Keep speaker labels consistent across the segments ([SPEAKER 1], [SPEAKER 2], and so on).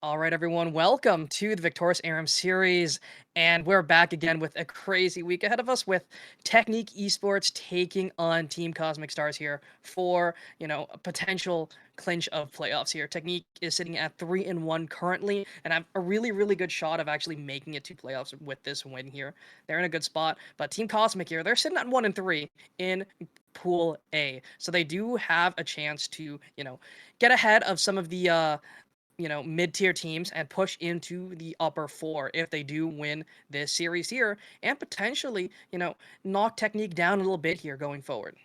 [SPEAKER 1] All right, everyone, welcome to the Victorious Aram series. And we're back again with a crazy week ahead of us with Teknique Esports taking on Team Cosmic Stars here for, a potential clinch of playoffs here. Teknique is sitting at 3-1 currently, and have a really, really good shot of actually making it to playoffs with this win here. They're in a good spot. But Team Cosmic here, they're sitting at 1-3 in Pool A. So they do have a chance to, get ahead of some of the mid-tier teams and push into the upper four if they do win this series here and potentially, knock Technique down a little bit here going forward.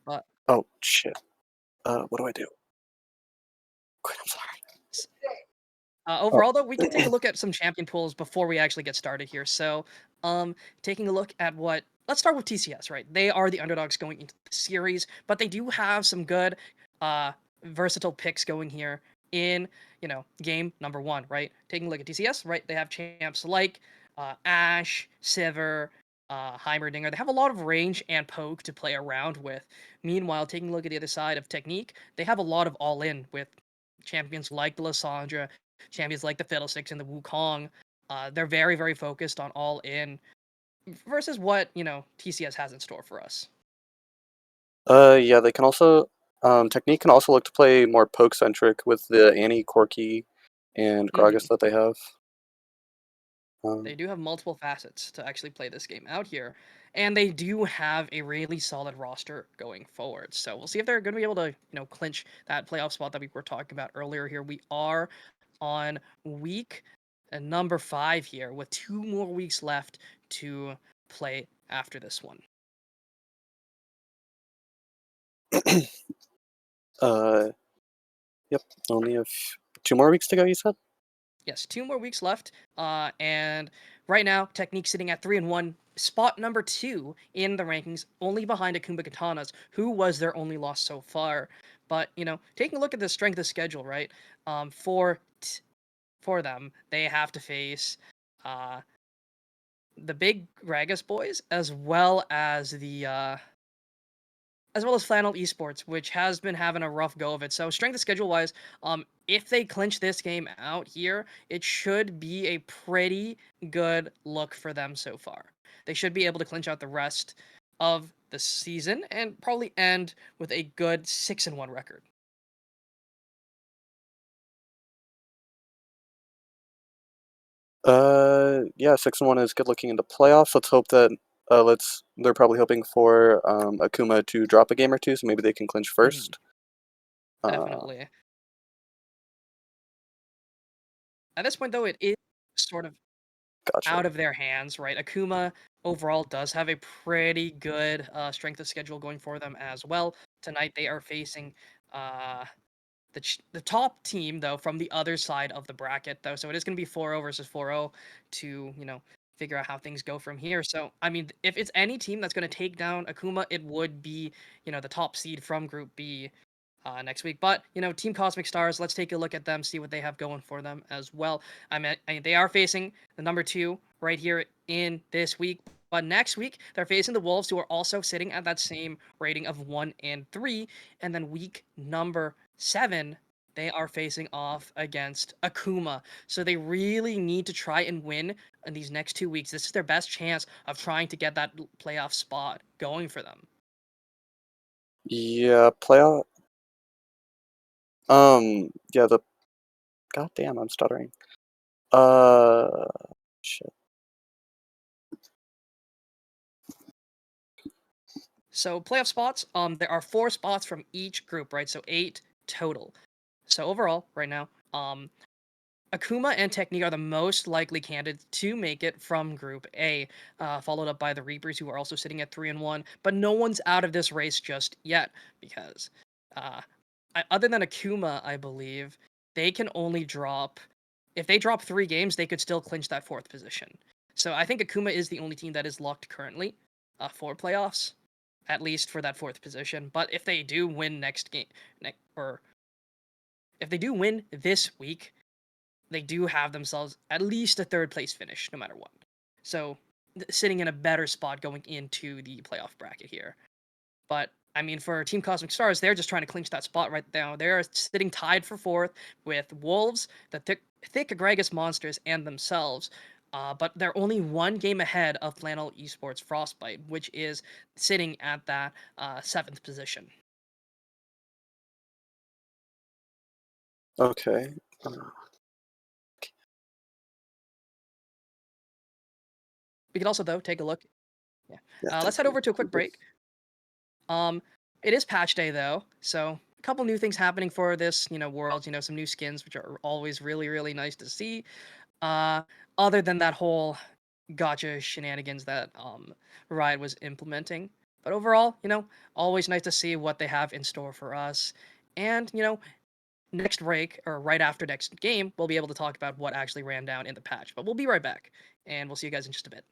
[SPEAKER 1] But
[SPEAKER 2] Oh, shit. What do I do? Quit, I'm sorry.
[SPEAKER 1] s-
[SPEAKER 2] Oh,
[SPEAKER 1] overall, though, we can take a look at some champion pools before we actually get started here. So, taking a look at what. Let's start with TCS, right? They are the underdogs going into the series, but they do have some good, uh, versatile picks going here in, game number one, right? Taking a look at TCS, right? They have champs like Ash, Sivir, Heimerdinger. They have a lot of range and poke to play around with. Meanwhile, taking a look at the other side of Technique, they have a lot of all-in with champions like the Lissandra, champions like the Fiddlesticks and the Wukong. They're very, very focused on all in versus what, TCS has in store for us.
[SPEAKER 2] yeah, they can also, Technique can also look to play more poke-centric with the Annie, Corki, and
[SPEAKER 1] Hmm.
[SPEAKER 2] Gragas that they have. Um,
[SPEAKER 1] They do have multiple facets to actually play this game out here, and they do have a really solid roster going forward. So we'll see if they're going to be able to, clinch that playoff spot that we were talking about earlier here. We are on week number 5 here with 2 more weeks left to play after this one.
[SPEAKER 2] uh, yep, only have 2 more weeks to go, you said?
[SPEAKER 1] Yes, 2 more weeks left. And right now, Technique sitting at 3-1, spot number 2 in the rankings, only behind Akuma Katanas, who was their only loss so far. But taking a look at the strength of schedule, right? For them, they have to face uh the big Gragas boys as well as Flannel Esports, which has been having a rough go of it. So strength of schedule wise, if they clinch this game out here, it should be a pretty good look for them so far. They should be able to clinch out the rest of the season and probably end with a good 6-1 record.
[SPEAKER 2] Yeah, 6-1 is good looking into playoffs. Let's hope that, they're probably hoping for, Akuma to drop a game or two, so maybe they can clinch
[SPEAKER 1] Mhm.
[SPEAKER 2] first. Uh,
[SPEAKER 1] Definitely. At this point, though, it is sort of
[SPEAKER 2] gotcha.
[SPEAKER 1] out of their hands, right? Akuma overall does have a pretty good strength of schedule going for them as well. Tonight they are facing uh, the top team though from the other side of the bracket though, so it is going to be 4-0 versus 4-0 to figure out how things go from here. So I mean, if it's any team that's going to take down Akuma, it would be the top seed from Group B next week. But Team Cosmic Stars, let's take a look at them, see what they have going for them as well. I mean they are facing the number 2 right here in this week. But next week, they're facing the Wolves, who are also sitting at that same rating of 1-3. And then week number 7, they are facing off against Akuma. So they really need to try and win in these next 2 weeks. This is their best chance of trying to get that playoff spot going for them.
[SPEAKER 2] Yeah, playoff. Yeah, the God damn, I'm stuttering. Uh, shit.
[SPEAKER 1] So playoff spots, there are 4 spots from each group, right? So 8 total. So overall, right now, Akuma and Technique are the most likely candidates to make it from Group A, followed up by the Reapers, who are also sitting at 3-1. But no one's out of this race just yet because, uh, other than Akuma, I believe they can only drop. If they drop 3 games, they could still clinch that 4th position. So I think Akuma is the only team that is locked currently for playoffs, at least for that 4th position. But if they do win next game, or if they do win this week, they do have themselves at least a 3rd place finish, no matter what. So sitting in a better spot going into the playoff bracket here. But I mean, for Team Cosmic Stars, they're just trying to clinch that spot right now. They're sitting tied for fourth with Wolves, the thick Agragus Monsters, and themselves. But they're only one game ahead of Flannel Esports Frostbite, which is sitting at that seventh position.
[SPEAKER 2] Okay.
[SPEAKER 1] We could also, though, take a look. Yeah.
[SPEAKER 2] Yeah,
[SPEAKER 1] Let's
[SPEAKER 2] thank
[SPEAKER 1] head
[SPEAKER 2] you.
[SPEAKER 1] over to a quick break. It is patch day though, so a couple new things happening for this, world. Some new skins, which are always really, really nice to see. Uh, Other than that whole gotcha shenanigans that Riot was implementing, but overall, always nice to see what they have in store for us. And next break or right after next game, we'll be able to talk about what actually ran down in the patch. But we'll be right back, and we'll see you guys in just a bit.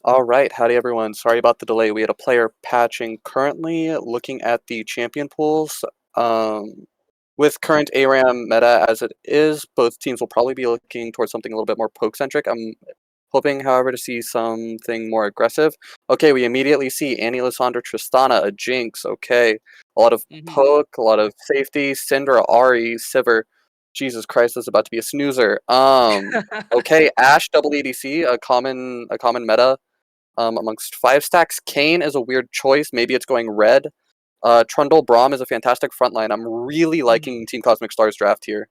[SPEAKER 2] All right, howdy everyone. Sorry about the delay. We had a player patching currently looking at the champion pools. With current ARAM meta as it is, both teams will probably be looking towards something a little bit more poke-centric. I'm hoping, however, to see something more aggressive. Okay, we immediately see Annie, Lissandra, Tristana, a Jinx. Okay, a lot of
[SPEAKER 1] Hmm.
[SPEAKER 2] poke, a lot of safety. Syndra, Ahri, Sivir. Jesus Christ, this is about to be a snoozer. Okay, Ashe double EDC, a common meta amongst 5 stacks. Kane is a weird choice. Maybe it's going red. Trundle Braum is a fantastic frontline. I'm really
[SPEAKER 1] Hmm.
[SPEAKER 2] liking Team Cosmic Stars draft here.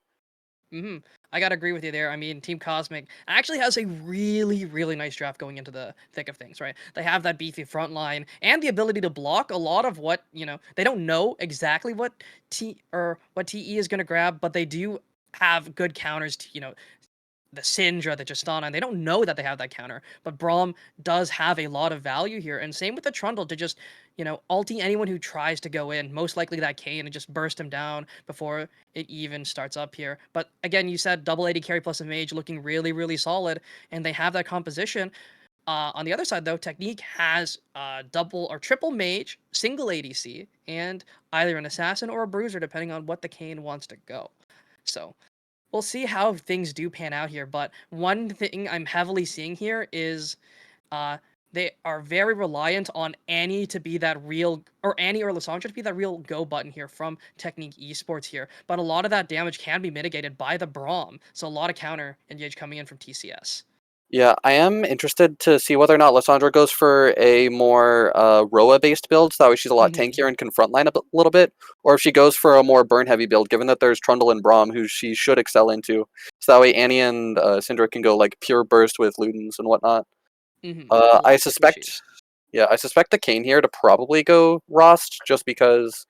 [SPEAKER 1] Hmm. I gotta agree with you there. I mean, Team Cosmic actually has a really, really nice draft going into the thick of things, right? They have that beefy front line and the ability to block a lot of what, they don't know exactly what what TE is gonna grab, but they do have good counters to, the Syndra, the Justana, and they don't know that they have that counter. But Braum does have a lot of value here, and same with the Trundle to just, ulti anyone who tries to go in. Most likely that Kane and just burst him down before it even starts up here. But again, you said double AD carry plus a mage looking really, really solid, and they have that composition. On the other side, though, Technique has double or triple mage, single ADC, and either an assassin or a bruiser, depending on what the Kane wants to go. So we'll see how things do pan out here. But one thing I'm heavily seeing here is uh, they are very reliant on Annie to be that real, or Annie or Lissandra to be that real go button here from Technique Esports here. But a lot of that damage can be mitigated by the Braum. So a lot of counter engage coming in from TCS.
[SPEAKER 2] Yeah, I am interested to see whether or not Lissandra goes for a more Roa-based build, so that way she's a lot
[SPEAKER 1] Hmm.
[SPEAKER 2] tankier and can frontline little bit, or if she goes for a more burn-heavy build, given that there's Trundle and Braum, who she should excel into, so that way Annie and Syndra can go like pure burst with Ludens and whatnot.
[SPEAKER 1] Hmm.
[SPEAKER 2] I
[SPEAKER 1] Lots appreciated.
[SPEAKER 2] suspect, yeah, I suspect the Kane here to probably go Rost, just because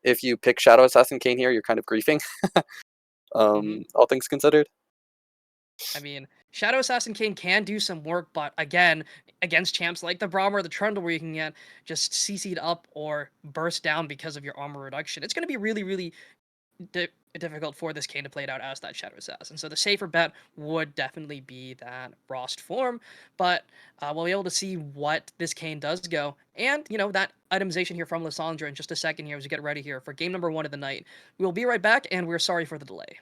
[SPEAKER 2] if you pick Shadow Assassin Kane here, you're kind of griefing,
[SPEAKER 1] Hmm.
[SPEAKER 2] all things considered.
[SPEAKER 1] I mean, Shadow Assassin King can do some work, but again, against champs like the Braum or the Trundle, where you can get just CC'd up or burst down because of your armor reduction, it's going to be really, really di- difficult for this Kane to play it out as that Shadow Assassin. So the safer bet would definitely be that Rost form, but we'll be able to see what this Kane does go. And, that itemization here from Lissandra in just a second here as we get ready here for game number 1 of the night. We will be right back, and we're sorry for the delay.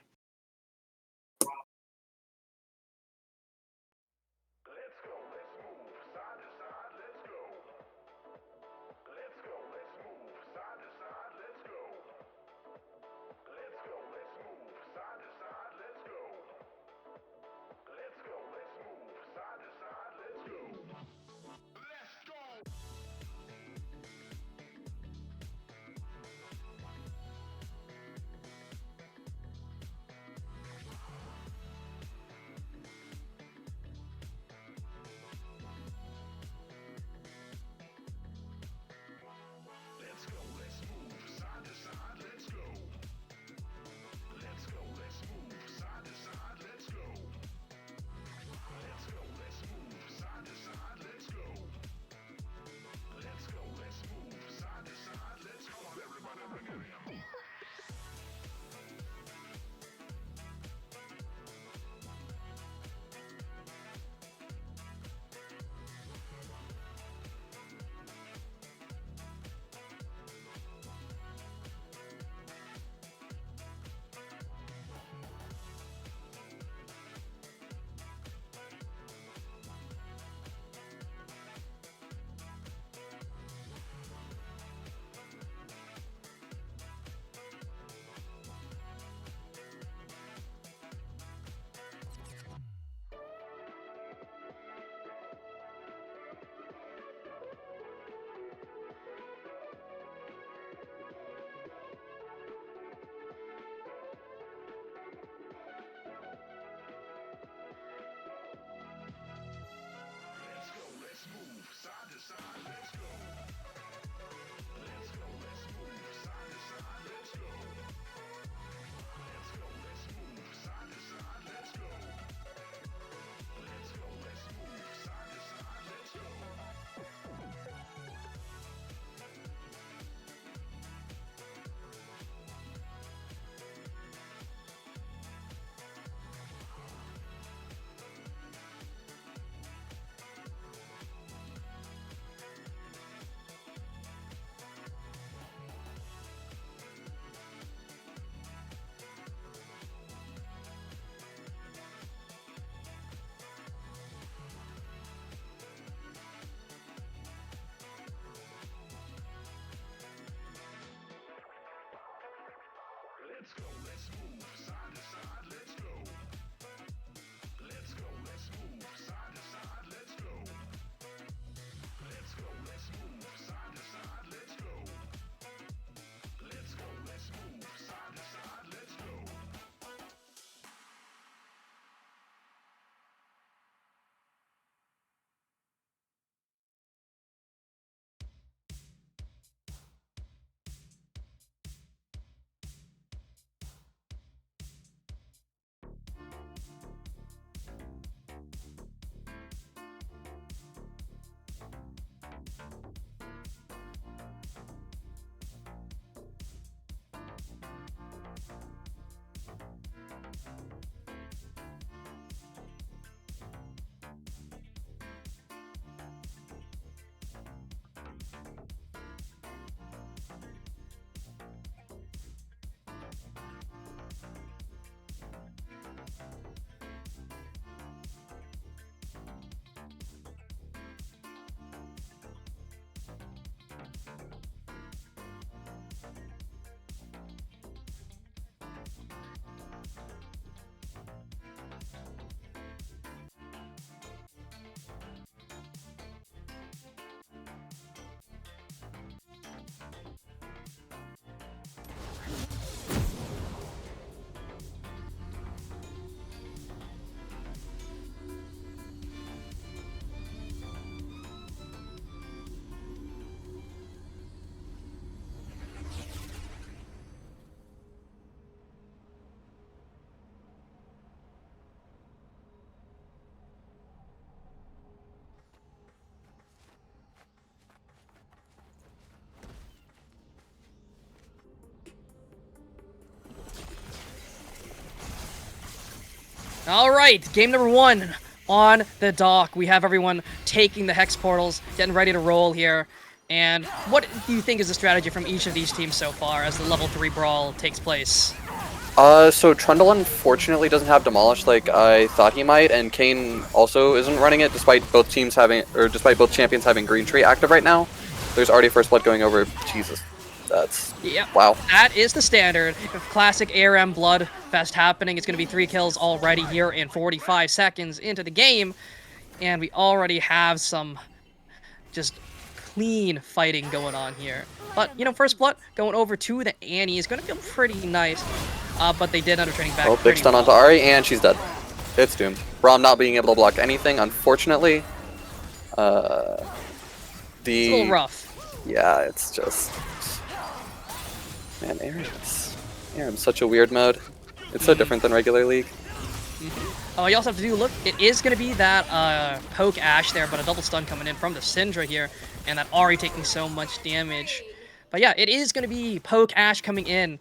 [SPEAKER 1] All right, game number 1 on the dock. We have everyone taking the Hex portals, getting ready to roll here. And what do you think is the strategy from each of these teams so far as the level 3 brawl takes place?
[SPEAKER 2] So Trundle unfortunately doesn't have Demolish like I thought he might, and Kane also isn't running it despite both teams having, or despite both champions having Green Tree active right now. There's already First Blood going over. Jesus. That's...
[SPEAKER 1] Yep.
[SPEAKER 2] Wow.
[SPEAKER 1] That is the standard. If classic ARM Bloodfest happening, it's going to be 3 kills already here in 45 seconds into the game. And we already have some just clean fighting going on here. But, you know, First Blood going over to the Annie is going to feel pretty nice. But they did end up turning back.
[SPEAKER 2] Oh, big stun onto Ari, and she's dead. It's doomed. Braum not being able to block anything, unfortunately.
[SPEAKER 1] It's a little rough.
[SPEAKER 2] Yeah, it's just... Man, ARM's such a weird mode. It's so different than regular League.
[SPEAKER 1] Oh, you also have to do, look, it is going to be that poke Ashe there, but a double stun coming in from the Syndra here, and that Ari taking so much damage. But yeah, it is going to be poke Ashe coming in.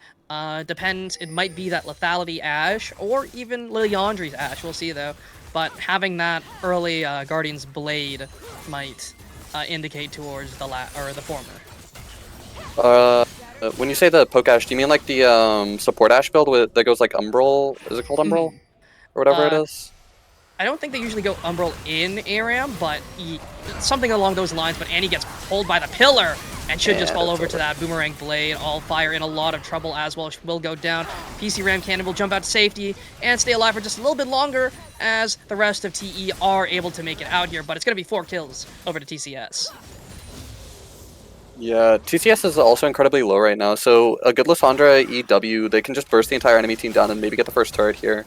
[SPEAKER 1] Depends, it might be that lethality Ashe, or even Liliandry's Ashe, we'll see though. But having that early Guardian's Blade might indicate towards the former.
[SPEAKER 2] When you say the poke Ashe, do you mean like the support Ashe build that goes like Umbral? Is it called Umbral? Or whatever it is?
[SPEAKER 1] I don't think they usually go Umbral in ARAM, but something along those lines. But Annie gets pulled by the pillar and should just fall over to that Boomerang Blade. All Fire in a lot of trouble as well. She will go down. PC Ram Cannon will jump out to safety and stay alive for just a little bit longer as the rest of TE are able to make it out here. But it's going to be 4 kills over to TCS.
[SPEAKER 2] Yeah, TCS is also incredibly low right now, so a good Lissandra EW, they can just burst the entire enemy team down and maybe get the first turret here.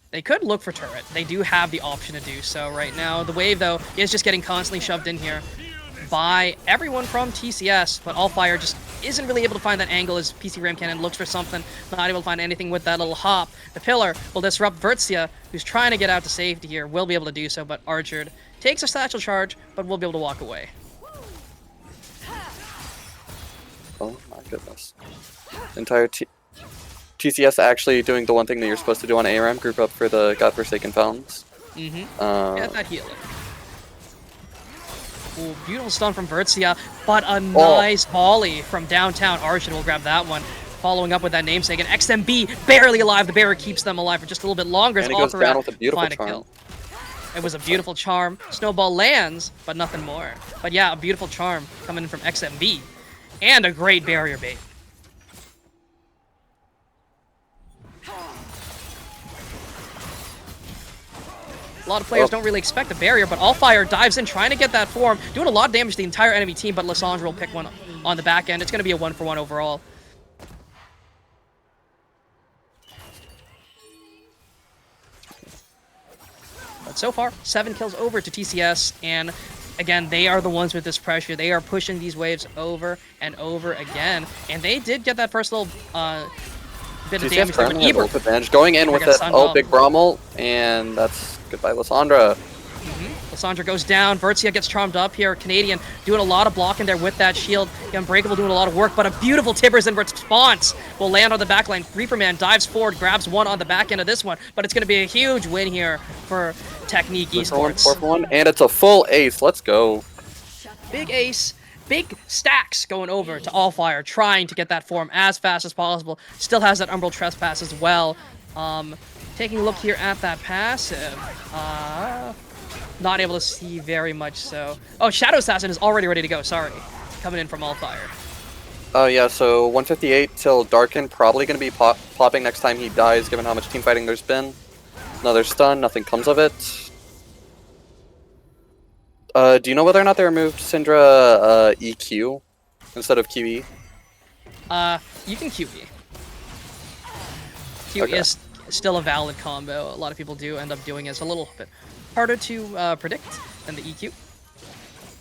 [SPEAKER 1] They could look for turret. They do have the option to do so right now. The wave, though, is just getting constantly shoved in here by everyone from TCS, but Allfire just isn't really able to find that angle as PC Ram Cannon looks for something, not able to find anything with that little hop. The pillar will disrupt Vertzia, who's trying to get out to safety here, will be able to do so, but Archer takes a satchel charge, but will be able to walk away.
[SPEAKER 2] Oh my goodness. Entire TCS actually doing the one thing that you're supposed to do on ARAM, group up for the Godforsaken Fountains.
[SPEAKER 1] Get that healing. Ooh, beautiful stun from Vertzia, but a nice volley from downtown. Arshin will grab that one. Following up with that namesake, and XMB barely alive. The barrier keeps them alive for just a little bit longer.
[SPEAKER 2] And he goes down with a beautiful charm.
[SPEAKER 1] Kill. It was a beautiful charm. Snowball lands, but nothing more. But yeah, a beautiful charm coming in from XMB. And a great barrier bait. A lot of players don't really expect a barrier, but Allfire dives in, trying to get that form, doing a lot of damage to the entire enemy team, but Lissandra will pick one on the back end. It's going to be a 1-for-1 overall. But so far, 7 kills over to TCS, and again, they are the ones with this pressure. They are pushing these waves over and over again, and they did get that first little bit of damage there, but Ebert
[SPEAKER 2] advantage going in with that big Brommel, and that's goodbye Lissandra.
[SPEAKER 1] Lissandra goes down. Vertzia gets charmed up here. Canadian doing a lot of blocking there with that shield. Unbreakable doing a lot of work, but a beautiful Tibbers in response will land on the backline. Reaperman dives forward, grabs one on the back end of this one, but it's going to be a huge win here for Teknique Esports.
[SPEAKER 2] 4-for-1, and it's a full ace. Let's go.
[SPEAKER 1] Big ace. Big stacks going over to Allfire, trying to get that form as fast as possible. Still has that Umbral Trespass as well. Taking a look here at that passive. Not able to see very much so. Oh, Shadow Assassin is already ready to go, sorry. Coming in from Allfire.
[SPEAKER 2] Oh yeah, so 158 till Darken, probably going to be popping next time he dies, given how much team fighting there's been. Another stun, nothing comes of it. Do you know whether or not they removed Syndra EQ instead of QE?
[SPEAKER 1] You can QE. QE is still a valid combo. A lot of people do end up doing it. It's a little bit harder to predict than the EQ.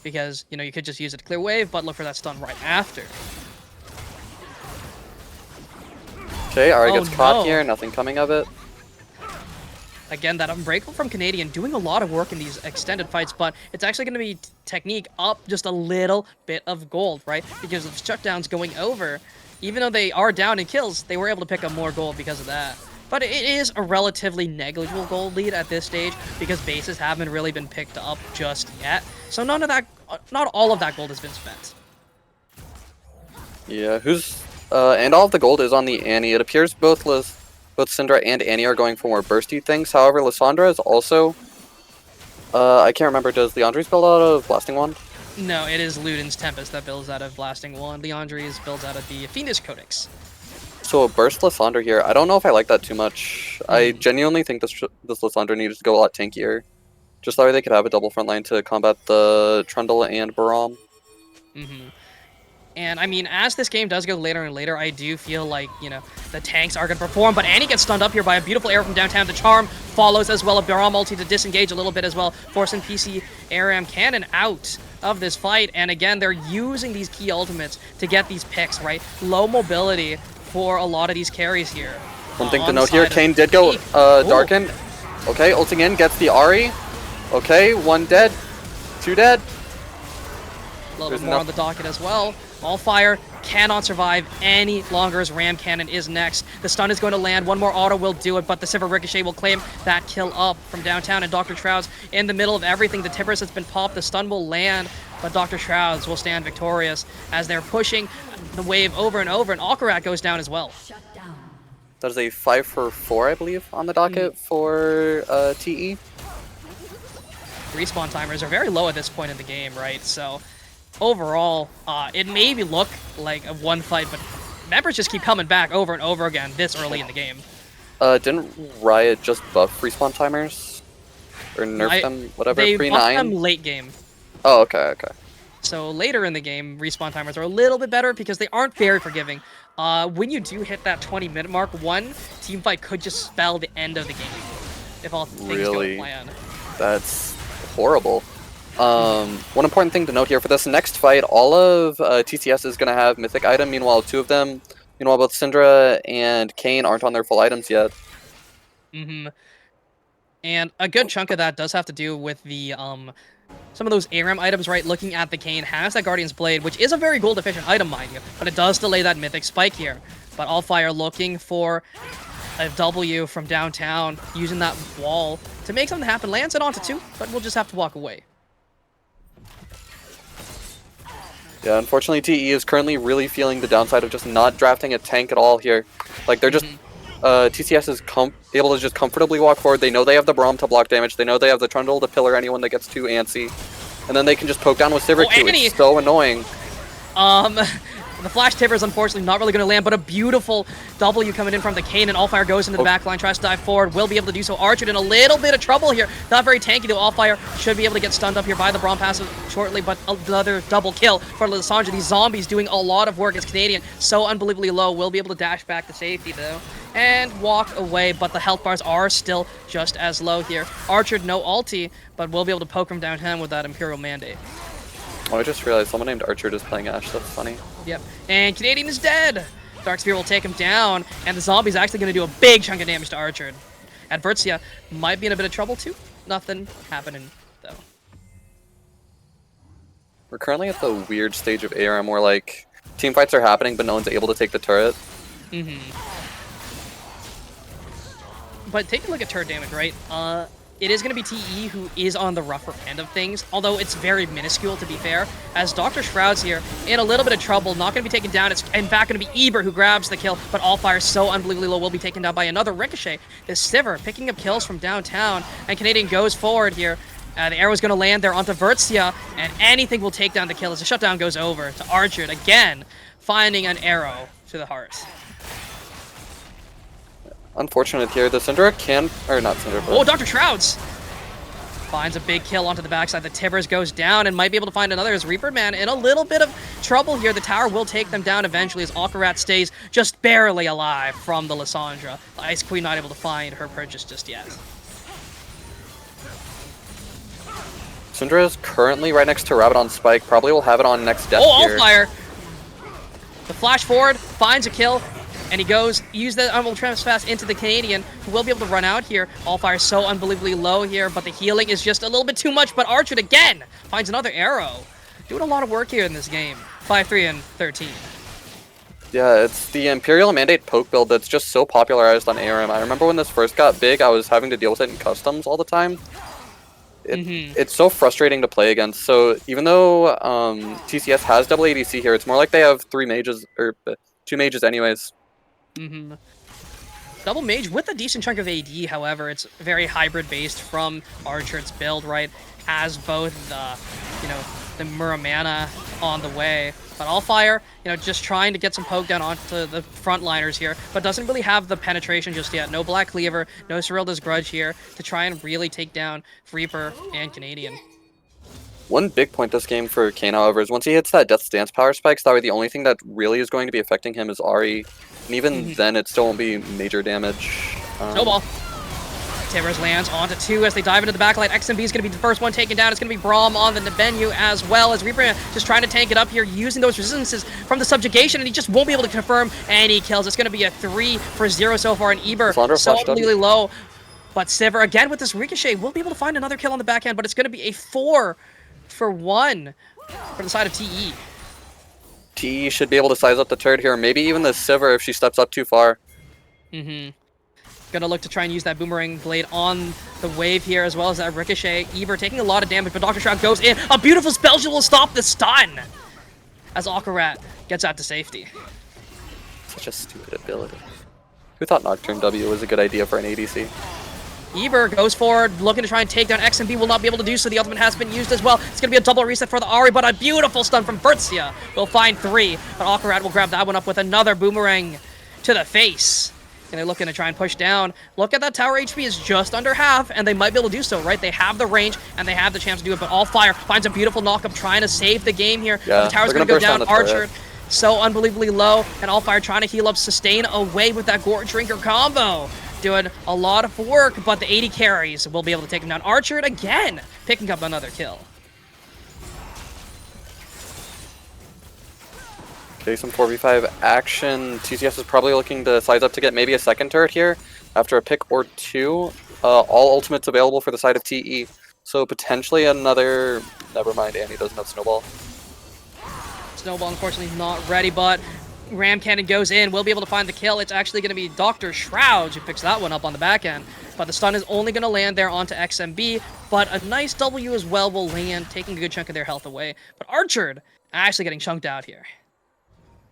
[SPEAKER 1] Because, you know, you could just use it to clear wave, but look for that stun right after.
[SPEAKER 2] Okay, Ari gets caught here, nothing coming of it.
[SPEAKER 1] Again, that Unbreakable from Canadian doing a lot of work in these extended fights, but it's actually going to be Teknique up just a little bit of gold, right? Because of shutdowns going over, even though they are down in kills, they were able to pick up more gold because of that. But it is a relatively negligible gold lead at this stage because bases haven't really been picked up just yet. So none of that, not all of that gold has been spent.
[SPEAKER 2] Yeah, and all of the gold is on the Annie. It appears both Syndra and Annie are going for more bursty things. However, Lissandra is also, I can't remember, does Leandre's build out of Blasting Wand?
[SPEAKER 1] No, it is Luden's Tempest that builds out of Blasting Wand. Leandre's builds out of the Fiendish Codex.
[SPEAKER 2] So a burst Lissandra here, I don't know if I like that too much. I genuinely think this Lissandra needs to go a lot tankier. Just that way they could have a double front line to combat the Trundle and Baram.
[SPEAKER 1] And I mean, as this game does go later and later, I do feel like, you know, the tanks are going to perform. But Annie gets stunned up here by a beautiful arrow from downtown. The charm follows as well. A Baram ulti to disengage a little bit as well, forcing PC ARAM Cannon out of this fight. And again, they're using these key ultimates to get these picks, right? Low mobility for a lot of these carries here.
[SPEAKER 2] One thing to note here, Kayn did go Darken. Okay, ulting in, gets the Ahri. Okay, 1 dead, 2 dead.
[SPEAKER 1] A little bit more on the docket as well. Allfire cannot survive any longer as Ram Cannon is next. The stun is going to land. One more auto will do it, but the Sivir Ricochet will claim that kill up from downtown, and Dr. Shroud's in the middle of everything. The Tibbers has been popped. The stun will land, but Dr. Shrouds will stand victorious as they're pushing the wave over and over, and Akarat goes down as well.
[SPEAKER 2] That is a 5 for 4, I believe, on the docket for TE.
[SPEAKER 1] Respawn timers are very low at this point in the game, right? So overall, it maybe look like a one fight, but members just keep coming back over and over again this early in the game.
[SPEAKER 2] Didn't Riot just buff respawn timers? Or nerf them, whatever,
[SPEAKER 1] they
[SPEAKER 2] pre-9?
[SPEAKER 1] buffed them late game.
[SPEAKER 2] Oh, okay.
[SPEAKER 1] So later in the game, respawn timers are a little bit better because they aren't very forgiving. When you do hit that 20-minute mark, one team fight could just spell the end of the game if all things go to plan.
[SPEAKER 2] That's horrible. One important thing to note here for this next fight, all of TCS is going to have mythic item. Meanwhile, 2 of them, both Syndra and Kayn aren't on their full items yet.
[SPEAKER 1] And a good chunk of that does have to do with the some of those ARAM items, right? Looking at the Kayn has that Guardian's Blade, which is a very gold efficient item, mind you, but it does delay that mythic spike here. But Allfire looking for a W from downtown, using that wall to make something happen. Lands it onto 2, but we'll just have to walk away.
[SPEAKER 2] Yeah, unfortunately, TE is currently really feeling the downside of just not drafting a tank at all here. Like, they're just... TCS is able to just comfortably walk forward. They know they have the Braum to block damage. They know they have the Trundle to pillar anyone that gets too antsy. And then they can just poke down with Sivir too. It's so annoying.
[SPEAKER 1] The Flash Tipper is unfortunately not really going to land, but a beautiful W coming in from the Kayn, and Allfire goes into the backline, tries to dive forward, will be able to do so. Archer in a little bit of trouble here. Not very tanky though. Allfire should be able to get stunned up here by the Braum passive shortly, but another double kill for Lissandra. These zombies doing a lot of work as Canadian, so unbelievably low. Will be able to dash back to safety though, and walk away, but the health bars are still just as low here. Archer, no ulti, but will be able to poke him downtown with that Imperial Mandate.
[SPEAKER 2] Oh, I just realized someone named Archer is playing Ashe. That's funny.
[SPEAKER 1] Yep. And Canadian is dead. Dark Spear will take him down, and the zombie's actually going to do a big chunk of damage to Archer. Advertia might be in a bit of trouble too. Nothing happening though.
[SPEAKER 2] We're currently at the weird stage of ARM where like team fights are happening, but no one's able to take the turret.
[SPEAKER 1] But take a look at turret damage, right? It is going to be TE who is on the rougher end of things, although it's very minuscule to be fair, as Dr. Shroud's here in a little bit of trouble, not going to be taken down. It's in fact going to be Eber who grabs the kill, but Allfire so unbelievably low will be taken down by another Ricochet. This Sivir picking up kills from downtown, and Canadian goes forward here. The arrow's going to land there onto Vertzia, and anything will take down the kill as the shutdown goes over to Archer again, finding an arrow to the heart.
[SPEAKER 2] Unfortunate here. The Syndra can... Or not Syndra, but...
[SPEAKER 1] Oh, Dr. Shrouds! Finds a big kill onto the backside. The Tibbers goes down and might be able to find another as Reaper Man in a little bit of trouble here. The tower will take them down eventually as Akarat stays just barely alive from the Lissandra. The Ice Queen not able to find her purchase just yet.
[SPEAKER 2] Syndra is currently right next to Rabbit on Spike. Probably will have it on next death here.
[SPEAKER 1] Allfire! The flash forward, finds a kill, and he goes, use the Unbelievable Trespass into the Canadian, who will be able to run out here. Allfire so unbelievably low here, but the healing is just a little bit too much, but Archer again finds another arrow. Doing a lot of work here in this game. 5-3 and 13.
[SPEAKER 2] Yeah, it's the Imperial Mandate poke build that's just so popularized on ARM. I remember when this first got big, I was having to deal with it in customs all the time. It's so frustrating to play against. So even though TCS has double ADC here, it's more like they have 3 mages, or 2 mages anyways.
[SPEAKER 1] Double mage with a decent chunk of AD, however, it's very hybrid based from Archer's build, right? Has both the, the Muramana on the way. But Allfire, just trying to get some poke down onto the frontliners here, but doesn't really have the penetration just yet. No Black Cleaver, no Cyrilda's Grudge here to try and really take down Reaper and Canadian.
[SPEAKER 2] One big point this game for Kane, however, is once he hits that Death's Dance power spikes, that way the only thing that really is going to be affecting him is Ahri. And even then, it still won't be major damage.
[SPEAKER 1] Snowball. Tibbers lands onto 2 as they dive into the backline. XMB is going to be the first one taken down. It's going to be Braum on the Nebenyu as well, as Reaper just trying to tank it up here, using those resistances from the subjugation, and he just won't be able to confirm any kills. It's going to be a 3 for 0 so far, and Eber so unbelievably low. But Sivir, again with this Ricochet, will be able to find another kill on the backhand, but it's going to be a 4 for 1 for the side of TE.
[SPEAKER 2] TE should be able to size up the turret here, maybe even the Sivir if she steps up too far.
[SPEAKER 1] Gonna look to try and use that Boomerang Blade on the wave here, as well as that Ricochet. Eber taking a lot of damage, but Dr. Shroud goes in. A beautiful spell will stop the stun as Akarat gets out to safety.
[SPEAKER 2] Such a stupid ability. Who thought Nocturne W was a good idea for an ADC?
[SPEAKER 1] Eber goes forward, looking to try and take down XMB, will not be able to do so. The ultimate has been used as well. It's going to be a double reset for the Ahri, but a beautiful stun from Bertzia will find 3. But Akarat will grab that one up with another Boomerang to the face. And they're looking to try and push down. Look at that tower HP is just under half, and they might be able to do so, right? They have the range, and they have the chance to do it, but Allfire finds a beautiful knock-up trying to save the game here.
[SPEAKER 2] Yeah,
[SPEAKER 1] the tower's going to go down. Archer so unbelievably low, and Allfire trying to heal up, sustain away with that Gore Drinker combo. Doing a lot of work, but the 80 carries will be able to take him down. Archer again, picking up another kill.
[SPEAKER 2] Okay, some 4v5 action. TCS is probably looking to size up to get maybe a second turret here after a pick or 2. All ultimates available for the side of TE. So potentially another... Never mind, Annie doesn't have Snowball.
[SPEAKER 1] Snowball unfortunately not ready, but Ram Cannon goes in. We'll be able to find the kill. It's actually going to be Dr. Shroud who picks that one up on the back end. But the stun is only going to land there onto XMB. But a nice W as well will land, taking a good chunk of their health away. But Archer actually getting chunked out here.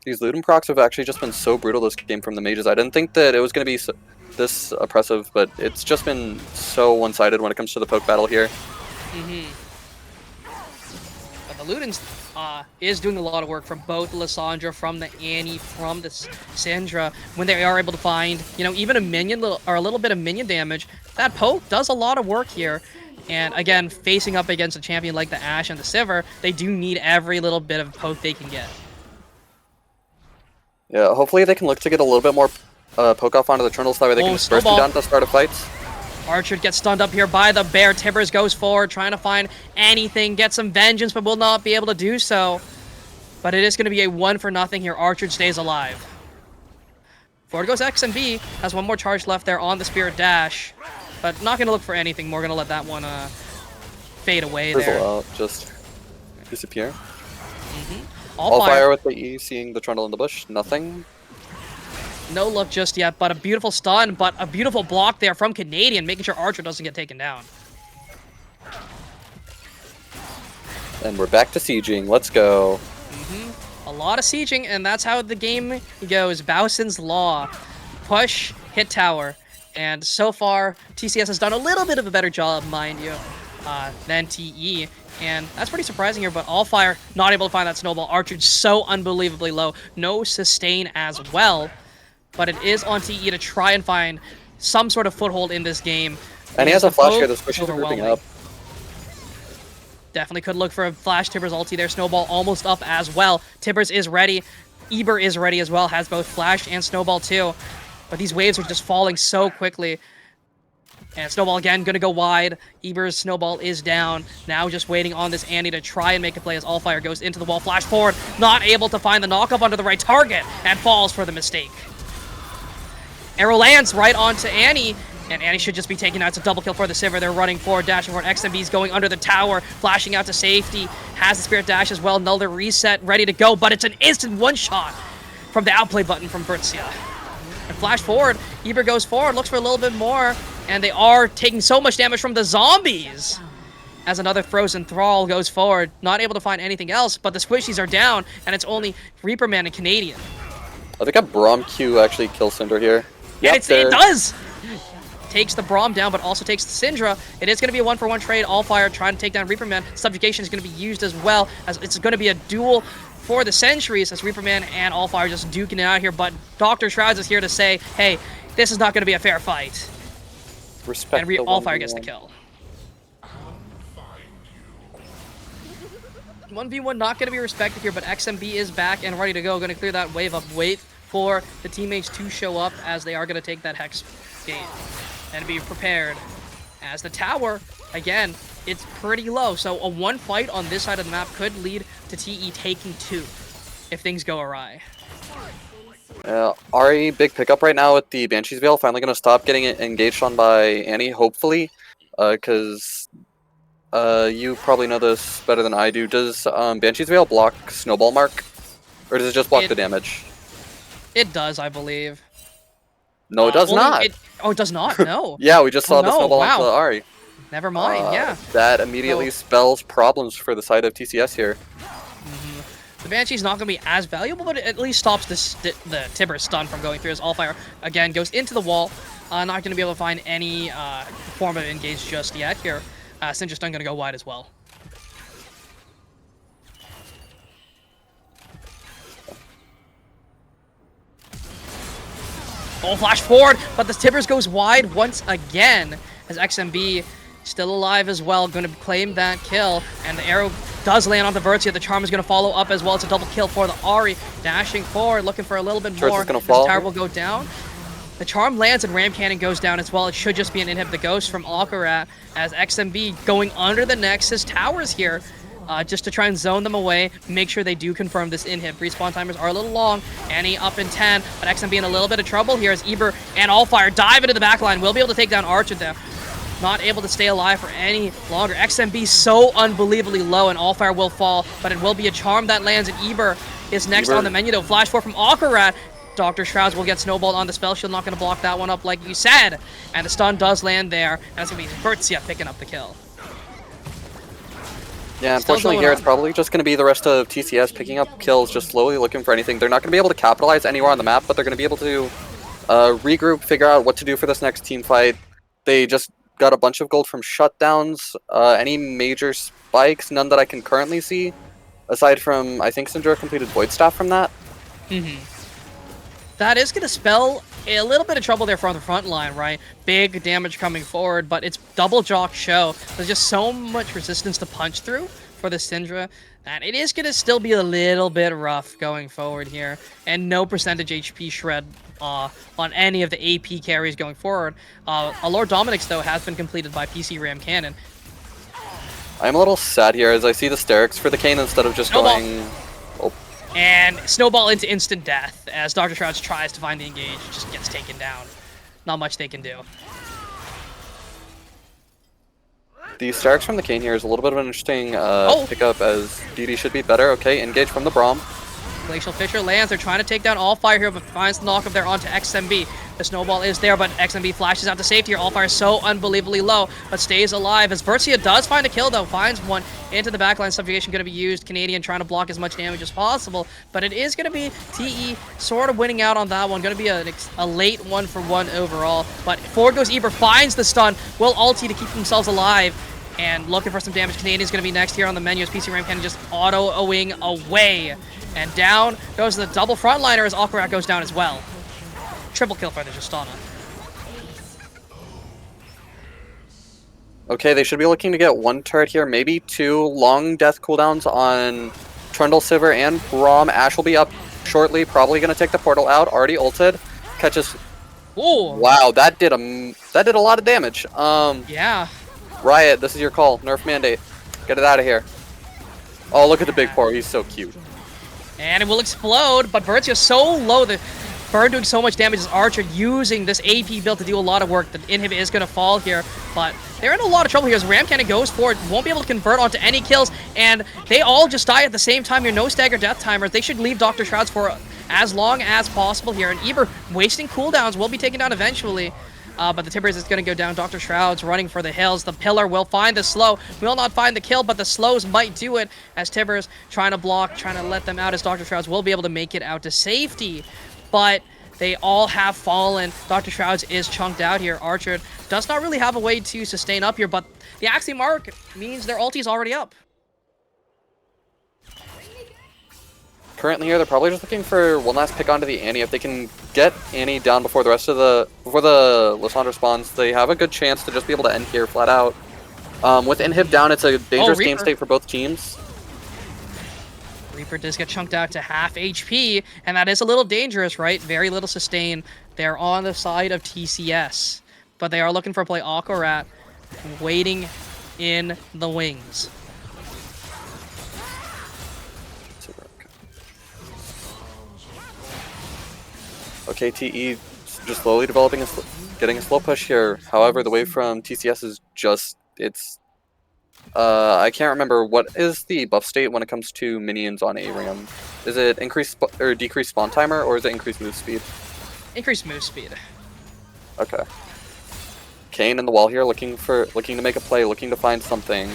[SPEAKER 2] These Ludum procs have actually just been so brutal this game from the mages. I didn't think that it was going to be this oppressive, but it's just been so one-sided when it comes to the poke battle here.
[SPEAKER 1] But the Ludens is doing a lot of work from both Lissandra, from the Annie, from the Syndra. When they are able to find, even a minion or a little bit of minion damage, that poke does a lot of work here. And again, facing up against a champion like the Ashe and the Sivir, they do need every little bit of poke they can get.
[SPEAKER 2] Yeah, hopefully they can look to get a little bit more poke off onto the Trundle so that way they can just burst you down at the start of fights.
[SPEAKER 1] Archer gets stunned up here by the bear. Tibbers goes forward, trying to find anything, get some vengeance, but will not be able to do so. But it is going to be a 1-for-0 here. Archer stays alive. Forward goes XMB, has one more charge left there on the Spirit Dash, but not going to look for anything more, going to let that one fade away there.
[SPEAKER 2] Out, just disappear.
[SPEAKER 1] Allfire
[SPEAKER 2] with the E, seeing the Trundle in the bush, nothing.
[SPEAKER 1] No look just yet, but a beautiful stun, but a beautiful block there from Canadian, making sure Archer doesn't get taken down.
[SPEAKER 2] And we're back to sieging. Let's go.
[SPEAKER 1] A lot of sieging, and that's how the game goes. Bowson's Law. Push, hit tower. And so far, TCS has done a little bit of a better job, mind you, than TE. And that's pretty surprising here, but Allfire not able to find that snowball. Archer so unbelievably low. No sustain as well. But it is on TE to try and find some sort of foothold in this game.
[SPEAKER 2] And he has a flash here that's pushing the grouping up.
[SPEAKER 1] Definitely could look for a flash Tibbers ulti there. Snowball almost up as well. Tibbers is ready. Eber is ready as well. Has both flash and snowball too. But these waves are just falling so quickly. And Snowball again, gonna go wide. Eber's Snowball is down. Now just waiting on this Annie to try and make a play as Allfire goes into the wall. Flash forward, not able to find the knockup under the right target, and falls for the mistake. Arrow lands right onto Annie, and Annie should just be taken out. It's a double kill for the Sivir. They're running forward, dashing forward. XMB's going under the tower, flashing out to safety. Has the Spirit Dash as well. Another reset, ready to go, but it's an instant one-shot. from the outplay button from Bertzia. And flash forward, Eber goes forward, looks for a little bit more, and they are taking so much damage from the zombies. As another Frozen Thrall goes forward, not able to find anything else, but the squishies are down, and it's only Reaper Man and Canadian.
[SPEAKER 2] I think a Braum Q actually kills Cinder here.
[SPEAKER 1] Yep, and it does! Takes the Braum down, but also takes the Syndra. It is going to be a 1-for-1 trade. Allfire trying to take down Reaper Man. Subjugation is going to be used as well, as it's going to be a duel for the Sentries, as Reaper Man and Allfire just duking it out here. But Dr. Shrouds is here to say, hey, this is not going to be a fair fight.
[SPEAKER 2] Respect
[SPEAKER 1] and Allfire gets the kill. 1v1 not going to be respected here, but XMB is back and ready to go. Going to clear that wave up. Wait for the teammates to show up, as they are going to take that Hex gate. And be prepared, as the tower, again, it's pretty low. So a one fight on this side of the map could lead to TE taking 2 if things go awry.
[SPEAKER 2] Ari, big pickup right now with the Banshee's Veil. Finally going to stop getting engaged on by Annie, hopefully, because you probably know this better than I do. Does Banshee's Veil block Snowball Mark, or does it just block the damage?
[SPEAKER 1] It does, I believe.
[SPEAKER 2] No, it does not.
[SPEAKER 1] Oh, it does not? No.
[SPEAKER 2] Yeah, we just saw the snowball onto Ari.
[SPEAKER 1] Never mind, yeah.
[SPEAKER 2] That immediately spells problems for the side of TCS here.
[SPEAKER 1] The Banshee's not going to be as valuable, but it at least stops the Tibber stun from going through, as Allfire, again, goes into the wall. Not going to be able to find any form of engage just yet here. Sinja stun going to go wide as well. Oh, flash forward, but the Tibbers goes wide once again, as XMB still alive as well, going to claim that kill, and the arrow does land on the Vertia. The Charm is going to follow up as well. It's a double kill for the Ari, dashing forward, looking for a little bit more. The tower will go down. The Charm lands and Ram Cannon goes down as well. It should just be an inhib the Ghost from Alcarat, as XMB going under the Nexus towers here, just to try and zone them away, make sure they do confirm this inhib. Respawn timers are a little long. Annie up in 10, but XMB in a little bit of trouble here as Eber and Allfire dive into the backline. Will be able to take down Archer there. Not able to stay alive for any longer. XMB so unbelievably low, and Allfire will fall, but it will be a charm that lands, and Eber is next on the menu, though. Flash 4 from Alcarat. Dr. Shrouds will get snowballed on the spell shield, not going to block that one up like you said. And the stun does land there, and it's going to be Vertzia picking up the kill.
[SPEAKER 2] Yeah, unfortunately here it's probably just going to be the rest of TCS picking up kills, just slowly looking for anything. They're not going to be able to capitalize anywhere on the map, but they're going to be able to regroup, figure out what to do for this next team fight. They just got a bunch of gold from shutdowns. Any major spikes? None that I can currently see, aside from, I think Syndra completed Void Staff from that.
[SPEAKER 1] That is going to spell a little bit of trouble there from the front line, right? Big damage coming forward, but it's double Jock Show. There's just so much resistance to punch through for the Syndra that it is going to still be a little bit rough going forward here. And no percentage HP shred on any of the AP carries going forward. Lord Dominic's, though, has been completed by PC Ram Cannon.
[SPEAKER 2] I'm a little sad here as I see the Sterix for the Kane instead of just going... Oh.
[SPEAKER 1] And Snowball into instant death as Dr. Shrouds tries to find the engage. Just gets taken down. Not much they can do.
[SPEAKER 2] The Sterix from the Kane here is a little bit of an interesting pickup, as DD should be better. Okay, engage from the Braum.
[SPEAKER 1] Glacial Fisher lands. They're trying to take down Allfire here, but finds the knock up there onto XMB. The snowball is there, but XMB flashes out to safety here. Allfire is so unbelievably low, but stays alive as Vertzia does find a kill, though. Finds one into the backline. Subjugation going to be used. Canadian trying to block as much damage as possible, but it is going to be TE sort of winning out on that one. Going to be a late 1-for-1 overall, but forward goes Eber, finds the stun, will ulti to keep themselves alive. And looking for some damage. Canadian's going to be next here on the menu as PC Ram Cannon just auto-owing away. And down goes the double frontliner as Alcarat goes down as well. Triple kill for the Justana.
[SPEAKER 2] Okay, they should be looking to get one turret here, maybe two. Long death cooldowns on Trundle, Sivir, and Braum. Ash will be up shortly, probably going to take the portal out. Already ulted. Catches...
[SPEAKER 1] Ooh.
[SPEAKER 2] Wow, that did a lot of damage.
[SPEAKER 1] Yeah.
[SPEAKER 2] Riot, this is your call. Nerf mandate. Get it out of here. Oh, look at the big poor. He's so cute.
[SPEAKER 1] And it will explode, but Vertzia so low. The Burn doing so much damage as Archer using this AP build to do a lot of work. The inhib is going to fall here, but they're in a lot of trouble here as Ram Cannon goes for it. Won't be able to convert onto any kills, and they all just die at the same time. Your no stagger death timers. They should leave Dr. Shrouds for as long as possible here. And Eber wasting cooldowns, will be taken down eventually. But the Tibbers is going to go down. Dr. Shroud's running for the hills. The Pillar will find the slow. Will not find the kill, but the slows might do it as Tibbers trying to block, trying to let them out as Dr. Shrouds will be able to make it out to safety. But they all have fallen. Dr. Shrouds is chunked out here. Archer does not really have a way to sustain up here, but the Axie Mark means their ulti is already up.
[SPEAKER 2] Currently here, they're probably just looking for one last pick onto the Annie. If they can get Annie down before the Lissandra spawns, they have a good chance to just be able to end here flat out. With Inhib down, it's a dangerous game state for both teams.
[SPEAKER 1] Reaper does get chunked out to half HP, and that is a little dangerous, right? Very little sustain. They're on the side of TCS, but they are looking for a play Aquarat, waiting in the wings.
[SPEAKER 2] Okay, TE just slowly developing, getting a slow push here. However, the wave from TCS is just, I can't remember, what is the buff state when it comes to minions on ARAM? Is it increased or decreased spawn timer, or is it increased move speed?
[SPEAKER 1] Increased move speed.
[SPEAKER 2] Okay. Kane in the wall here, looking to make a play, looking to find something.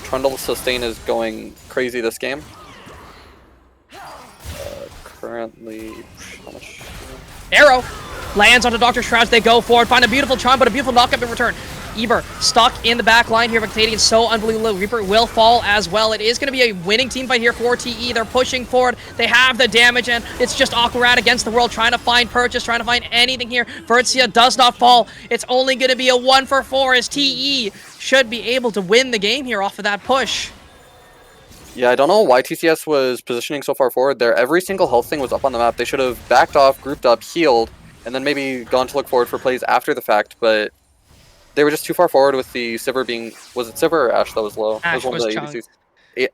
[SPEAKER 2] Trundle's sustain is going crazy this game. Currently, how much?
[SPEAKER 1] Arrow lands onto Dr. Shrouds. They go forward, find a beautiful charm, but a beautiful knockup in return. Eber stuck in the back line here, but Canadian so unbelievable. Reaper will fall as well. It is going to be a winning team fight here for TE. They're pushing forward. They have the damage, and it's just Aquarat against the world, trying to find purchase, trying to find anything here. Vertzia does not fall. It's only going to be a 1-for-4 as TE should be able to win the game here off of that push.
[SPEAKER 2] Yeah, I don't know why TCS was positioning so far forward there. Every single health thing was up on the map. They should have backed off, grouped up, healed, and then maybe gone to look forward for plays after the fact, but they were just too far forward with the Sivir being... Was it Sivir or Ashe that was low?
[SPEAKER 1] Ashe was
[SPEAKER 2] chunked.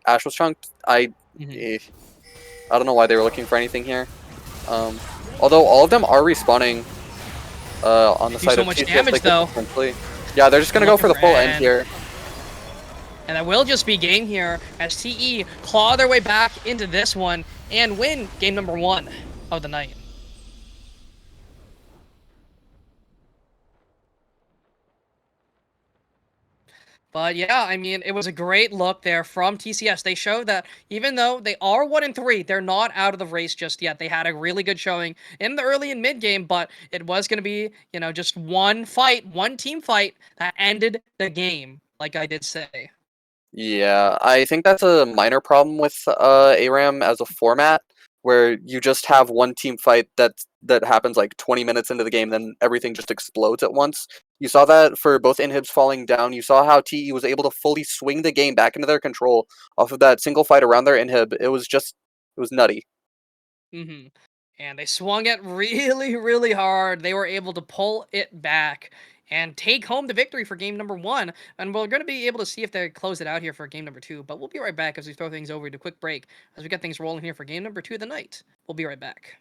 [SPEAKER 2] Ashe was chunked? I don't know why they were looking for anything here. Although all of them are respawning on the side of
[SPEAKER 1] much
[SPEAKER 2] TCS.
[SPEAKER 1] Damage, though.
[SPEAKER 2] Yeah, they're just going to go for the full end here.
[SPEAKER 1] And that will just be game here as TE claw their way back into this one and win game number 1 of the night. But yeah, I mean, it was a great look there from TCS. They showed that even though they are 1-3, they're not out of the race just yet. They had a really good showing in the early and mid game, but it was going to be, you know, just one team fight that ended the game, like I did say.
[SPEAKER 2] Yeah, I think that's a minor problem with ARAM as a format, where you just have one team fight that happens like 20 minutes into the game, then everything just explodes at once. You saw that for both inhibs falling down. You saw how TE was able to fully swing the game back into their control off of that single fight around their inhib. It was nutty.
[SPEAKER 1] And they swung it really, really hard. They were able to pull it back and take home the victory for game number 1. And we're going to be able to see if they close it out here for game number 2. But we'll be right back as we throw things over to a quick break as we get things rolling here for game number 2 of the night. We'll be right back.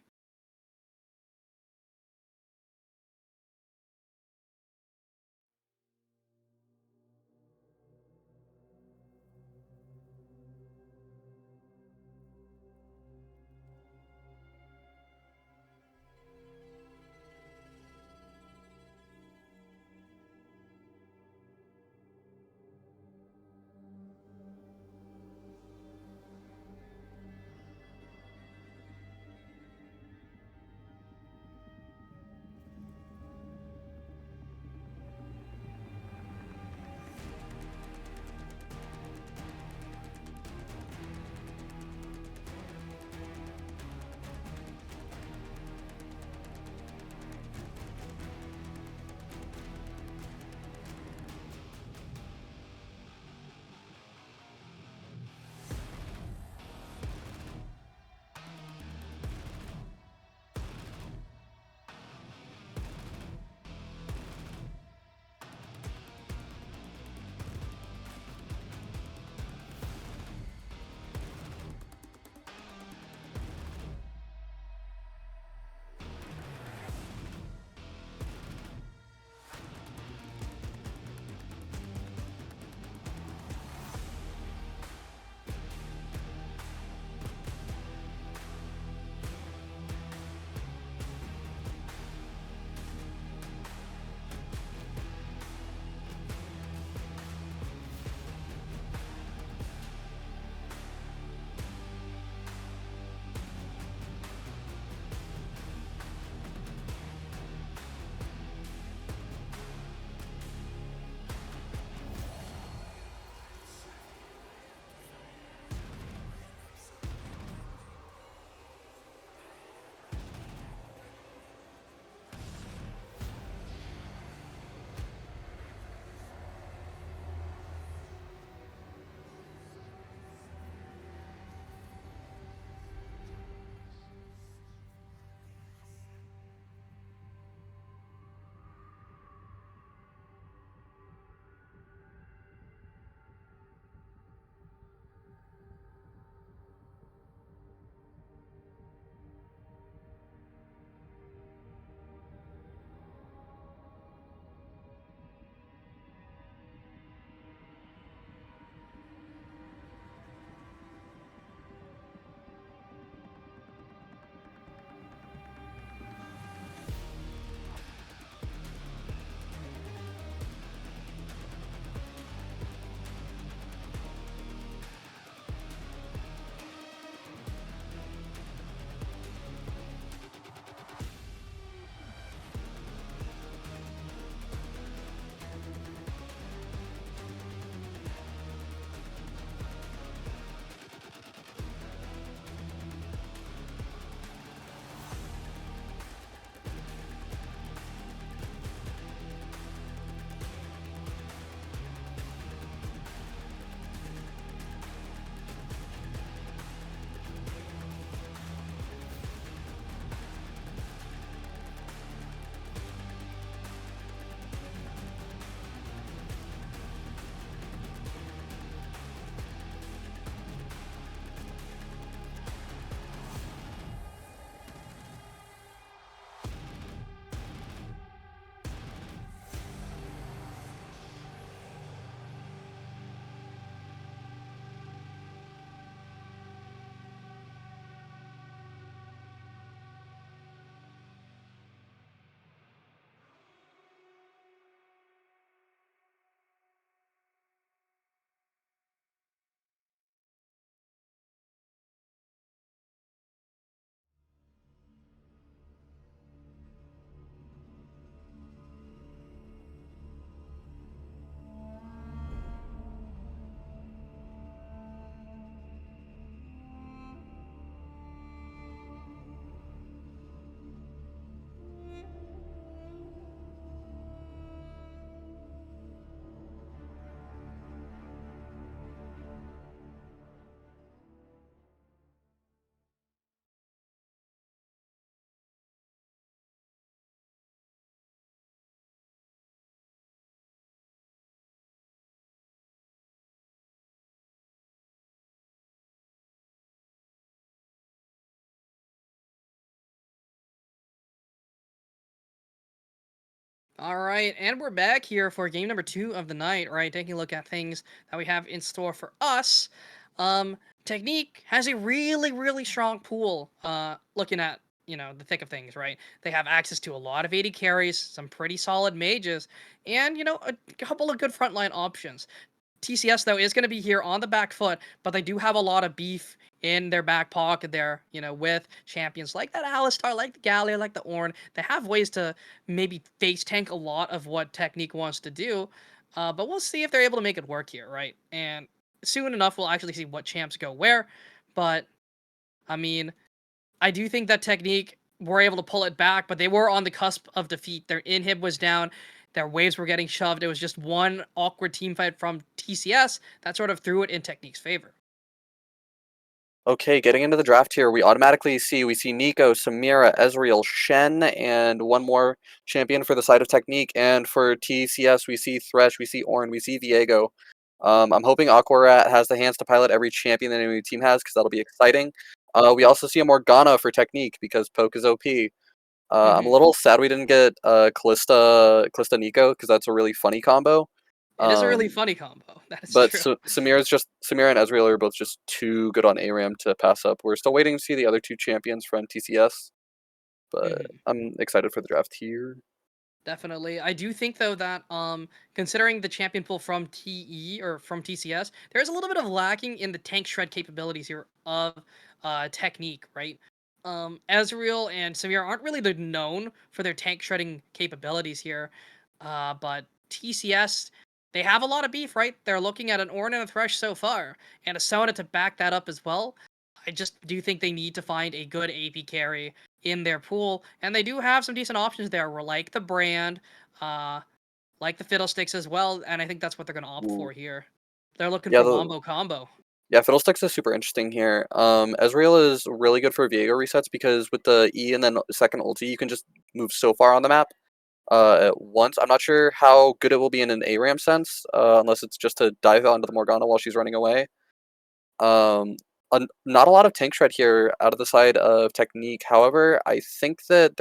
[SPEAKER 1] All right, and we're back here for game number 2 of the night, right? Taking a look at things that we have in store for us. Um, Technique has a really, really strong pool. Looking at the thick of things, right? They have access to a lot of 80 carries, some pretty solid mages, and a couple of good frontline options. TCS though is going to be here on the back foot, but they do have a lot of beef in their back pocket there, with champions like that Alistar, like the Gallia, like the Ornn. They have ways to maybe face tank a lot of what Technique wants to do, but we'll see if they're able to make it work here, right? And soon enough, we'll actually see what champs go where. But I mean, I do think that Technique were able to pull it back, but they were on the cusp of defeat. Their inhib was down, their waves were getting shoved. It was just one awkward team fight from TCS that sort of threw it in Technique's favor.
[SPEAKER 2] Okay, getting into the draft here, we see Nico, Samira, Ezreal, Shen, and one more champion for the side of Technique. And for TCS, we see Thresh, we see Ornn, we see Viego. I'm hoping Aquarat has the hands to pilot every champion that any team has, because that'll be exciting. We also see a Morgana for Technique, because Poke is OP. I'm a
[SPEAKER 1] Hmm.
[SPEAKER 2] little sad we didn't get Callista Nico, because that's a really funny combo.
[SPEAKER 1] It is a really
[SPEAKER 2] Um,
[SPEAKER 1] funny combo. That is
[SPEAKER 2] but
[SPEAKER 1] true.
[SPEAKER 2] Samira and Ezreal are both just too good on ARAM to pass up. We're still waiting to see the other two champions from TCS, but
[SPEAKER 1] Hmm.
[SPEAKER 2] I'm excited for the draft here.
[SPEAKER 1] Definitely. I do think though that considering the champion pool from TE or from TCS, there's a little bit of lacking in the tank shred capabilities here of Technique, right? Ezreal and Samir aren't really known for their tank shredding capabilities here. But TCS, they have a lot of beef, right? They're looking at an Ornn and a Thresh so far, and a Sona to back that up as well. I just do think they need to find a good AP carry in their pool, and they do have some decent options there. We're like the brand, uh, like the Fiddlesticks as well, and I think that's what they're gonna opt
[SPEAKER 2] Ooh.
[SPEAKER 1] for here. They're looking
[SPEAKER 2] Yeah,
[SPEAKER 1] for
[SPEAKER 2] the
[SPEAKER 1] wombo combo.
[SPEAKER 2] yeah, Fiddlesticks is super interesting here. Ezreal is really good for Viego resets because with the E and then second ulti, you can just move so far on the map at once. I'm not sure how good it will be in an ARAM sense, unless it's just to dive onto the Morgana while she's running away. Um, not a lot of tank shred here out of the side of Technique. However, I think that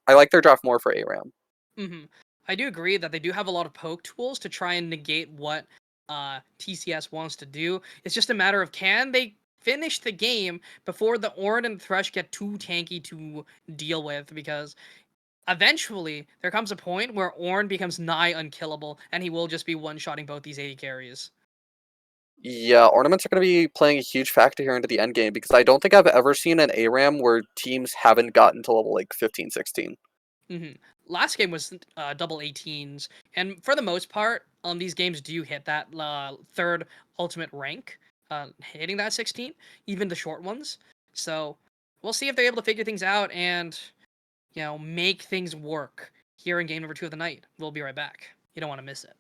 [SPEAKER 2] I like their draft more for ARAM.
[SPEAKER 1] Hmm. I do agree that they do have a lot of poke tools to try and negate what TCS wants to do. It's just a matter of can they finish the game before the Ornn and Thresh get too tanky to deal with, because eventually there comes a point where Ornn becomes nigh unkillable and he will just be one-shotting both these AD carries.
[SPEAKER 2] Yeah, ornaments are going to be playing a huge factor here into the end game because I don't think I've ever seen an ARAM where teams haven't gotten to level like 15, 16.
[SPEAKER 1] Hmm. Last game was double 18s, and for the most part, these games do hit that third ultimate rank, hitting that 16, even the short ones. So we'll see if they're able to figure things out and make things work here in game number 2 of the night. We'll be right back. You don't want to miss it.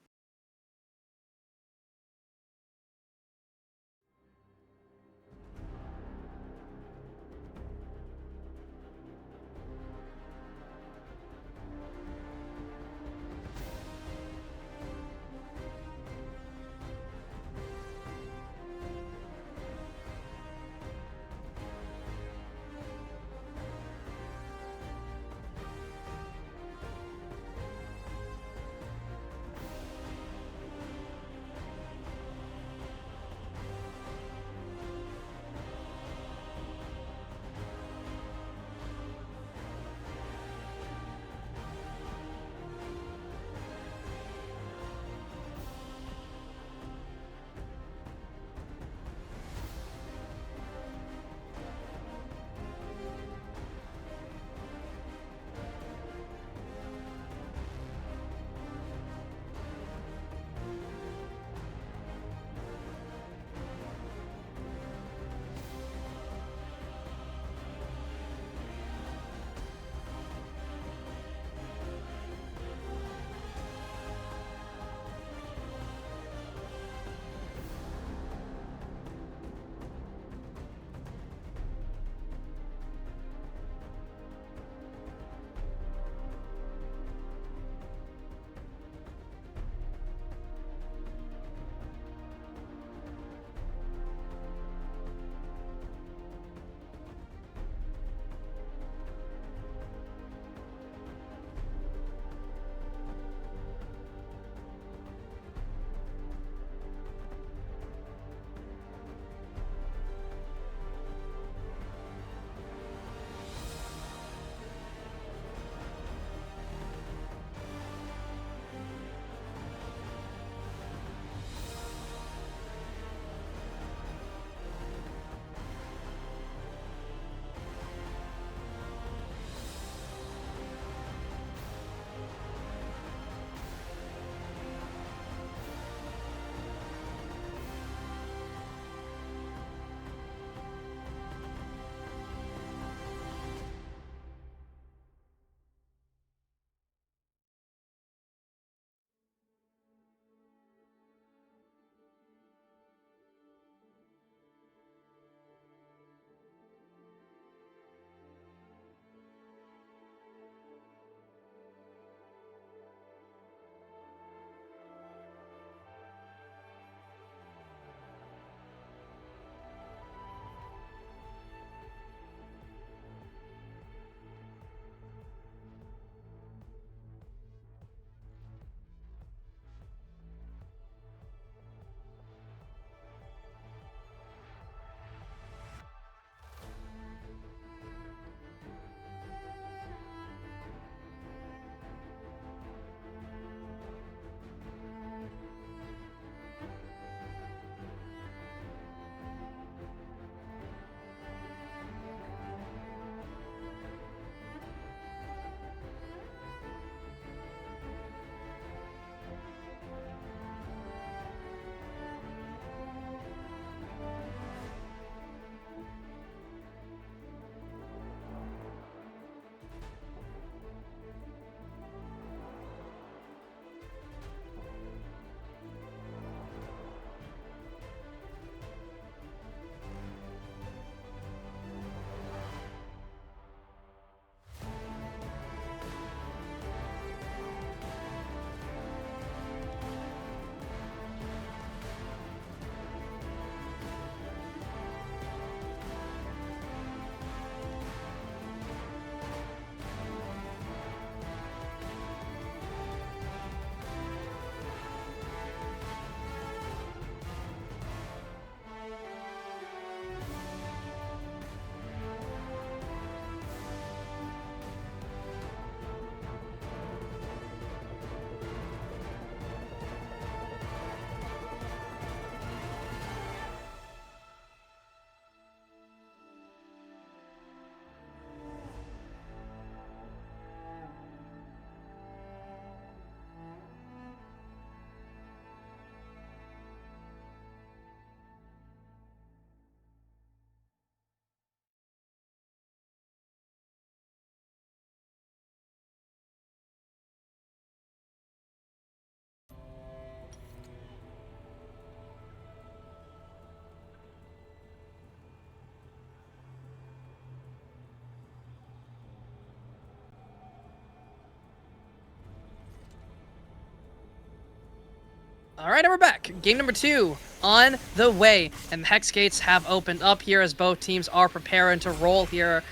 [SPEAKER 1] All right, and we're back. Game number 2 on the way, and the Hex Gates have opened up here as both teams are preparing to roll here.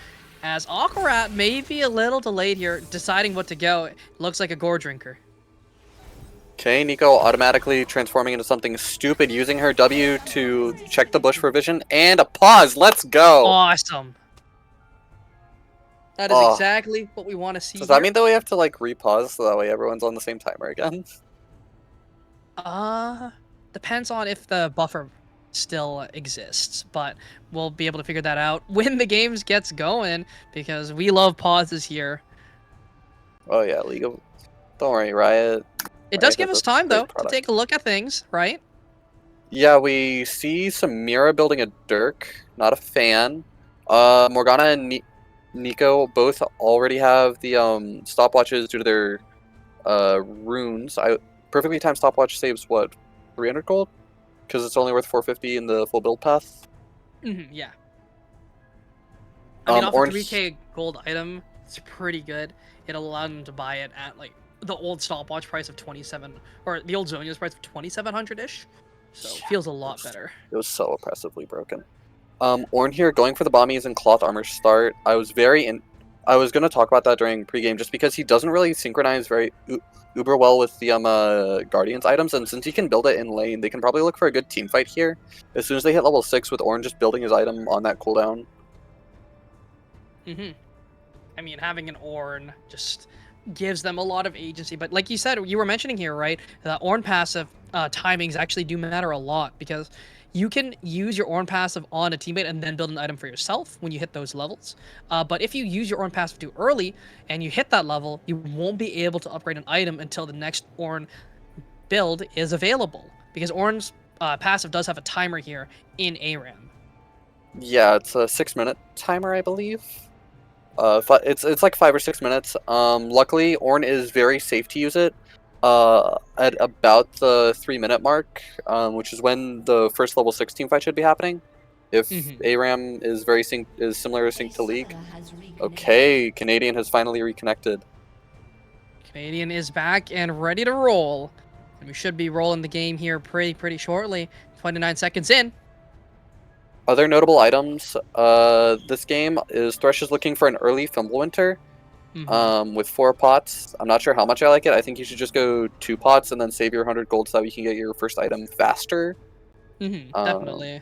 [SPEAKER 1] As Aquarat may be a little delayed here, deciding what to go. Looks like a gore drinker.
[SPEAKER 2] Okay, Nico automatically transforming into something stupid, using her W to check the bush for vision, and a pause. Let's go.
[SPEAKER 1] Awesome. That is exactly what we want to see.
[SPEAKER 2] Does that mean that we have to like repause so that way everyone's on the same timer again?
[SPEAKER 1] Depends on if the buffer still exists, but we'll be able to figure that out when the games gets going because we love pauses here.
[SPEAKER 2] Oh yeah, League of... Don't worry, Riot.
[SPEAKER 1] It does give us time though to take a look at things, right?
[SPEAKER 2] Yeah, we see Samira building a Dirk. Not a fan. Morgana and Nico both already have the stopwatches due to their runes. Perfectly timed stopwatch saves what, 300 gold? Because it's only worth 450 in the full build path.
[SPEAKER 1] Yeah. I mean, off a 3k gold item, it's pretty good. It'll allow them to buy it at like the old stopwatch price of 27, or the old Zonia's price of 2,700-ish. So it feels a lot better. It
[SPEAKER 2] was so oppressively broken. Ornn here going for the bombies and cloth armor start. I was going to talk about that during pregame just because he doesn't really synchronize very uber well with the Guardians items, and since he can build it in lane, they can probably look for a good team fight here. As soon as they hit level 6 with Ornn just building his item on that cooldown.
[SPEAKER 1] I mean, having an Ornn just gives them a lot of agency, but like you said, you were mentioning here, right? The Ornn passive timings actually do matter a lot because you can use your Ornn passive on a teammate and then build an item for yourself when you hit those levels. But if you use your Ornn passive too early and you hit that level, you won't be able to upgrade an item until the next Ornn build is available. Because Ornn's passive does have a timer here in ARAM.
[SPEAKER 2] Yeah, it's a 6-minute timer, I believe. It's like 5 or 6 minutes. Luckily, Ornn is very safe to use it at about the 3-minute mark, which is when the first level 6 team fight should be happening. If ARAM is similar to Sync to League. Okay, Canadian has finally reconnected.
[SPEAKER 1] Canadian is back and ready to roll. And we should be rolling the game here pretty shortly. 29 seconds in.
[SPEAKER 2] Other notable items this game is Thresh is looking for an early Fimbulwinter with 4 pots. I'm not sure how much I like it. I think you should just go 2 pots and then save your 100 gold so that you can get your first item faster.
[SPEAKER 1] Definitely.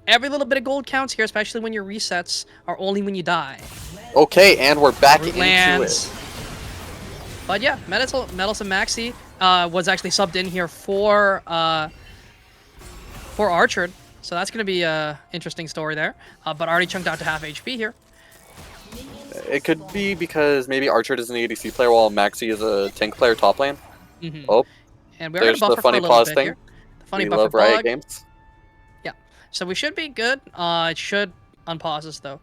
[SPEAKER 1] Every little bit of gold counts here, especially when your resets are only when you die.
[SPEAKER 2] Okay, and we're back into it.
[SPEAKER 1] But yeah, Metalson Maxi was actually subbed in here for Archer. So that's going to be an interesting story there. But already chunked out to half HP here.
[SPEAKER 2] It could be because maybe Archer is an ADC player while Maxi is a tank player top lane. Oh,
[SPEAKER 1] and we're going to buffer for a little bit here. The funny buffer
[SPEAKER 2] love Riot Games.
[SPEAKER 1] Yeah, so we should be good. It should unpause us though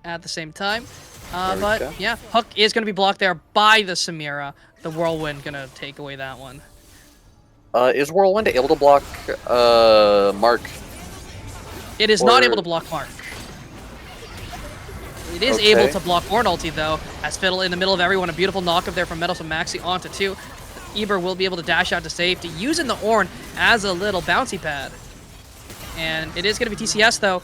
[SPEAKER 1] at the same time. But yeah, Hook is going to be blocked there by the Samira. The Whirlwind going to take away that one.
[SPEAKER 2] Is Whirlwind able to block Mark?
[SPEAKER 1] It is not able to block Mark. It is able to block Ornn ulti though, as Fiddle in the middle of everyone. A beautiful knock-up there from Metalson Maxi onto 2. Eber will be able to dash out to safety, using the Ornn as a little bouncy pad. And it is going to be TCS though,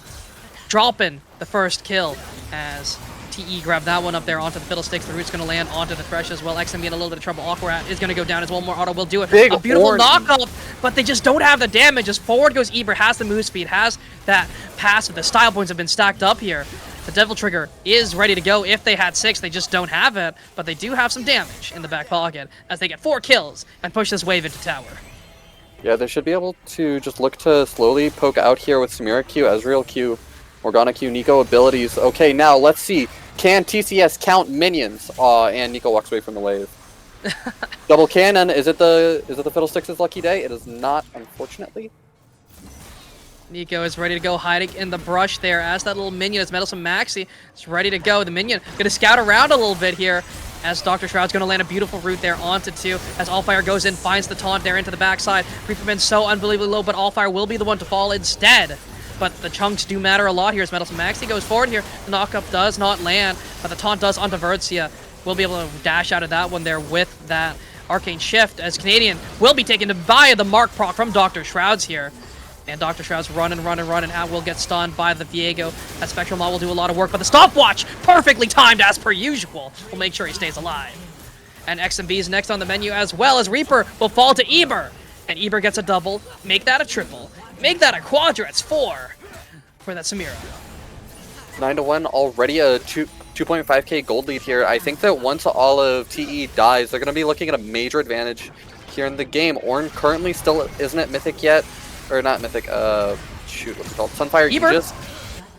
[SPEAKER 1] dropping the first kill as TE grabbed that one up there onto the Fiddlesticks. The root's going to land onto the Thresh as well. XM in a little bit of trouble. Aquarat is going to go down as well. More auto will do it. A beautiful knock-up, but they just don't have the damage. As forward goes Eber, has the move speed, has that passive. The style points have been stacked up here. The Devil Trigger is ready to go. If they had 6, they just don't have it, but they do have some damage in the back pocket as they get 4 kills and push this wave into tower.
[SPEAKER 2] Yeah, they should be able to just look to slowly poke out here with Samira Q, Ezreal Q, Morgana Q, Nico abilities. Okay, now let's see. Can TCS count minions? And Nico walks away from the wave. Double cannon. Is it the Fiddlesticks' lucky day? It is not, unfortunately.
[SPEAKER 1] Nico is ready to go, hiding in the brush there as that little minion as Metalson Maxi is ready to go. The minion going to scout around a little bit here as Dr. Shroud's going to land a beautiful root there onto 2 as Allfire goes in, finds the taunt there into the backside. Reaperman's so unbelievably low, but Allfire will be the one to fall instead. But the chunks do matter a lot here as Metalson Maxi goes forward here. The knockup does not land, but the taunt does onto Vertzia. We'll be able to dash out of that one there with that Arcane Shift as Canadian will be taken by the Mark proc from Dr. Shrouds here. And Dr. Shroud's running and will get stunned by the Viego. That Spectral Maw will do a lot of work, but the stopwatch, perfectly timed as per usual, will make sure he stays alive. And XMB is next on the menu as well as Reaper will fall to Eber. And Eber gets a double, make that a triple, make that a quadra, it's 4 for that Samira.
[SPEAKER 2] 9-1, already a 2.5k gold lead here. I think that once all of TE dies, they're going to be looking at a major advantage here in the game. Ornn currently still isn't at Mythic yet. Or not Mythic, shoot, what's it called? Sunfire
[SPEAKER 1] Eber?
[SPEAKER 2] Aegis.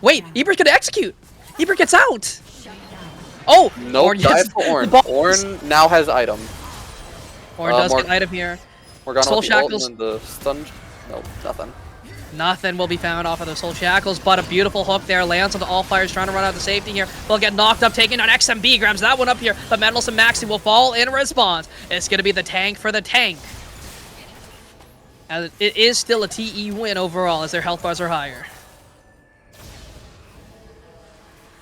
[SPEAKER 1] Wait, Eber's gonna execute! Eber gets out! Oh!
[SPEAKER 2] Nope,
[SPEAKER 1] Ornn gets
[SPEAKER 2] for Ornn. Ornn now has item.
[SPEAKER 1] Ornn does get item here.
[SPEAKER 2] Morgana
[SPEAKER 1] Soul
[SPEAKER 2] with the ult
[SPEAKER 1] Shackles.
[SPEAKER 2] and the stun. Nope, nothing.
[SPEAKER 1] Nothing will be found off of those Soul Shackles, but a beautiful hook there. Lands on the All-Fires trying to run out to safety here. Will get knocked up, taking on XMB, grabs that one up here, but Metals and Maxi will fall in response. It's gonna be the tank for the tank. As it is still a TE win overall, as their health bars are higher.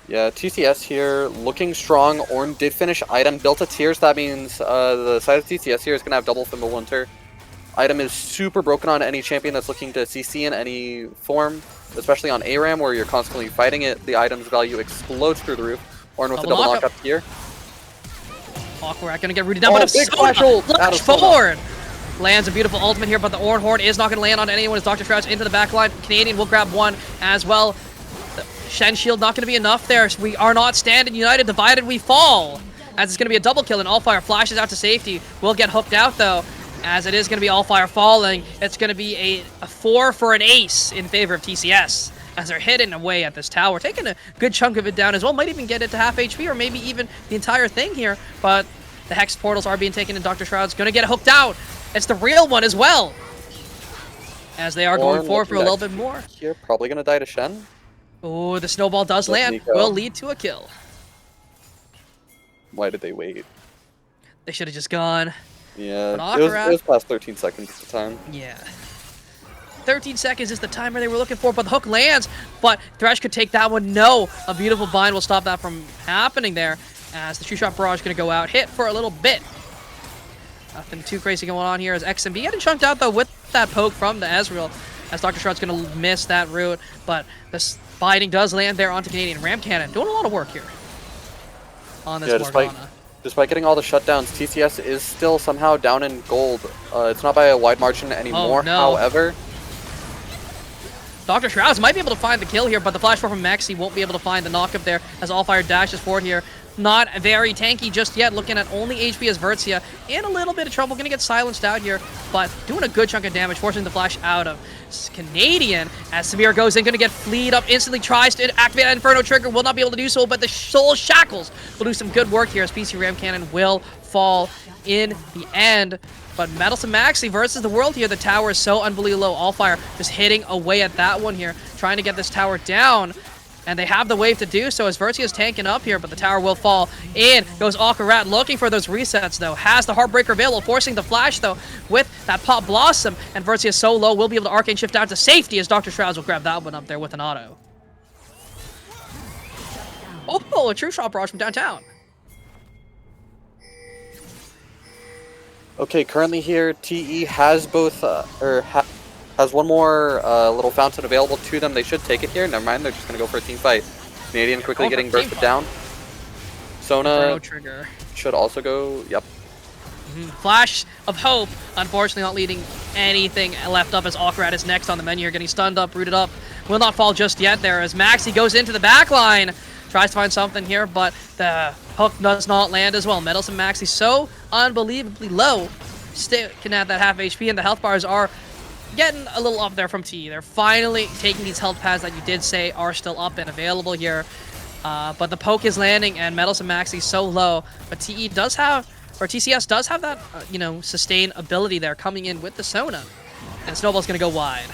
[SPEAKER 2] Yeah, TCS here looking strong. Ornn did finish item, built a tiers. That means the side of TCS here is going to have double Thimble Winter. Item is super broken on any champion that's looking to CC in any form, especially on ARAM where you're constantly fighting it. The item's value explodes through the roof. Ornn with a double knockup here.
[SPEAKER 1] Awkward, gonna get rooted down, but a
[SPEAKER 2] big flash ult out of
[SPEAKER 1] forward. Lands a beautiful ultimate here, but the Ornn Horn is not going to land on anyone as Dr. Shrouds into the back line. Canadian will grab one as well. The Shen Shield not going to be enough there. So we are not standing united. Divided we fall. As it's going to be a double kill, and Allfire flashes out to safety. Will get hooked out, though, as it is going to be Allfire falling. It's going to be a 4 for an ace in favor of TCS. As they're hidden away at this tower. Taking a good chunk of it down as well. Might even get it to half HP, or maybe even the entire thing here. But the Hex portals are being taken, and Dr. Shroud's going to get hooked out. It's the real one as well. As they are going forward for a little bit more.
[SPEAKER 2] Here, probably going to die to Shen.
[SPEAKER 1] Oh, the snowball does land.
[SPEAKER 2] Nico.
[SPEAKER 1] Will lead to a kill.
[SPEAKER 2] Why did they wait?
[SPEAKER 1] They should have just gone.
[SPEAKER 2] Yeah, it was past 13 seconds at the time.
[SPEAKER 1] Yeah. 13 seconds is the timer they were looking for, but the hook lands. But Thresh could take that one. No, a beautiful bind will stop that from happening there. As the two-shot barrage going to go out. Hit for a little bit. Nothing too crazy going on here as XMB getting chunked out, though, with that poke from the Ezreal. As Dr. Shroud's going to miss that route. But this biting does land there onto Canadian. Ram Cannon doing a lot of work here on this Morgana.
[SPEAKER 2] Despite getting all the shutdowns, TCS is still somehow down in gold. It's not by a wide margin anymore, however.
[SPEAKER 1] Dr. Shrouds might be able to find the kill here, but the flash from Maxi won't be able to find the knockup there as Allfire dashes forward here. Not very tanky just yet, looking at only HP as Vertzia. In a little bit of trouble, gonna get silenced out here, but doing a good chunk of damage, forcing the flash out of Canadian. As Samir goes in, gonna get fleed up, instantly tries to activate that Inferno trigger, will not be able to do so, but the Soul Shackles will do some good work here as PC Ram Cannon will fall in the end. But Metals and Maxi versus the world here. The tower is so unbelievably low. Allfire just hitting away at that one here, trying to get this tower down. And they have the wave to do so as Vertzia's tanking up here, but the tower will fall. In goes Akarat looking for those resets, though. Has the Heartbreaker available, forcing the flash, though, with that Pop Blossom. And Vertzia so low, will be able to Arcane Shift out to safety as Dr. Shrouds will grab that one up there with an auto. Oh, a true shot barrage from downtown.
[SPEAKER 2] Okay, currently here, TE has both, has one more little fountain available to them. They should take it here. Never mind, they're just going to go for a team fight. Canadian quickly getting bursted down. Sona
[SPEAKER 1] trigger
[SPEAKER 2] should also go, yep.
[SPEAKER 1] Flash of hope, unfortunately not leading anything left up as Akarat is next on the menu here, getting stunned up, rooted up. Will not fall just yet there as Maxi goes into the back line. Tries to find something here, but the hook does not land as well. Metals and Maxi so unbelievably low. Still can add that half HP, and the health bars are getting a little up there from TE. They're finally taking these health pads that you did say are still up and available here. But the poke is landing, and Metals and Maxi so low. But TE does have, or TCS does have that, sustain ability there coming in with the Sona. And Snowball's going to go wide.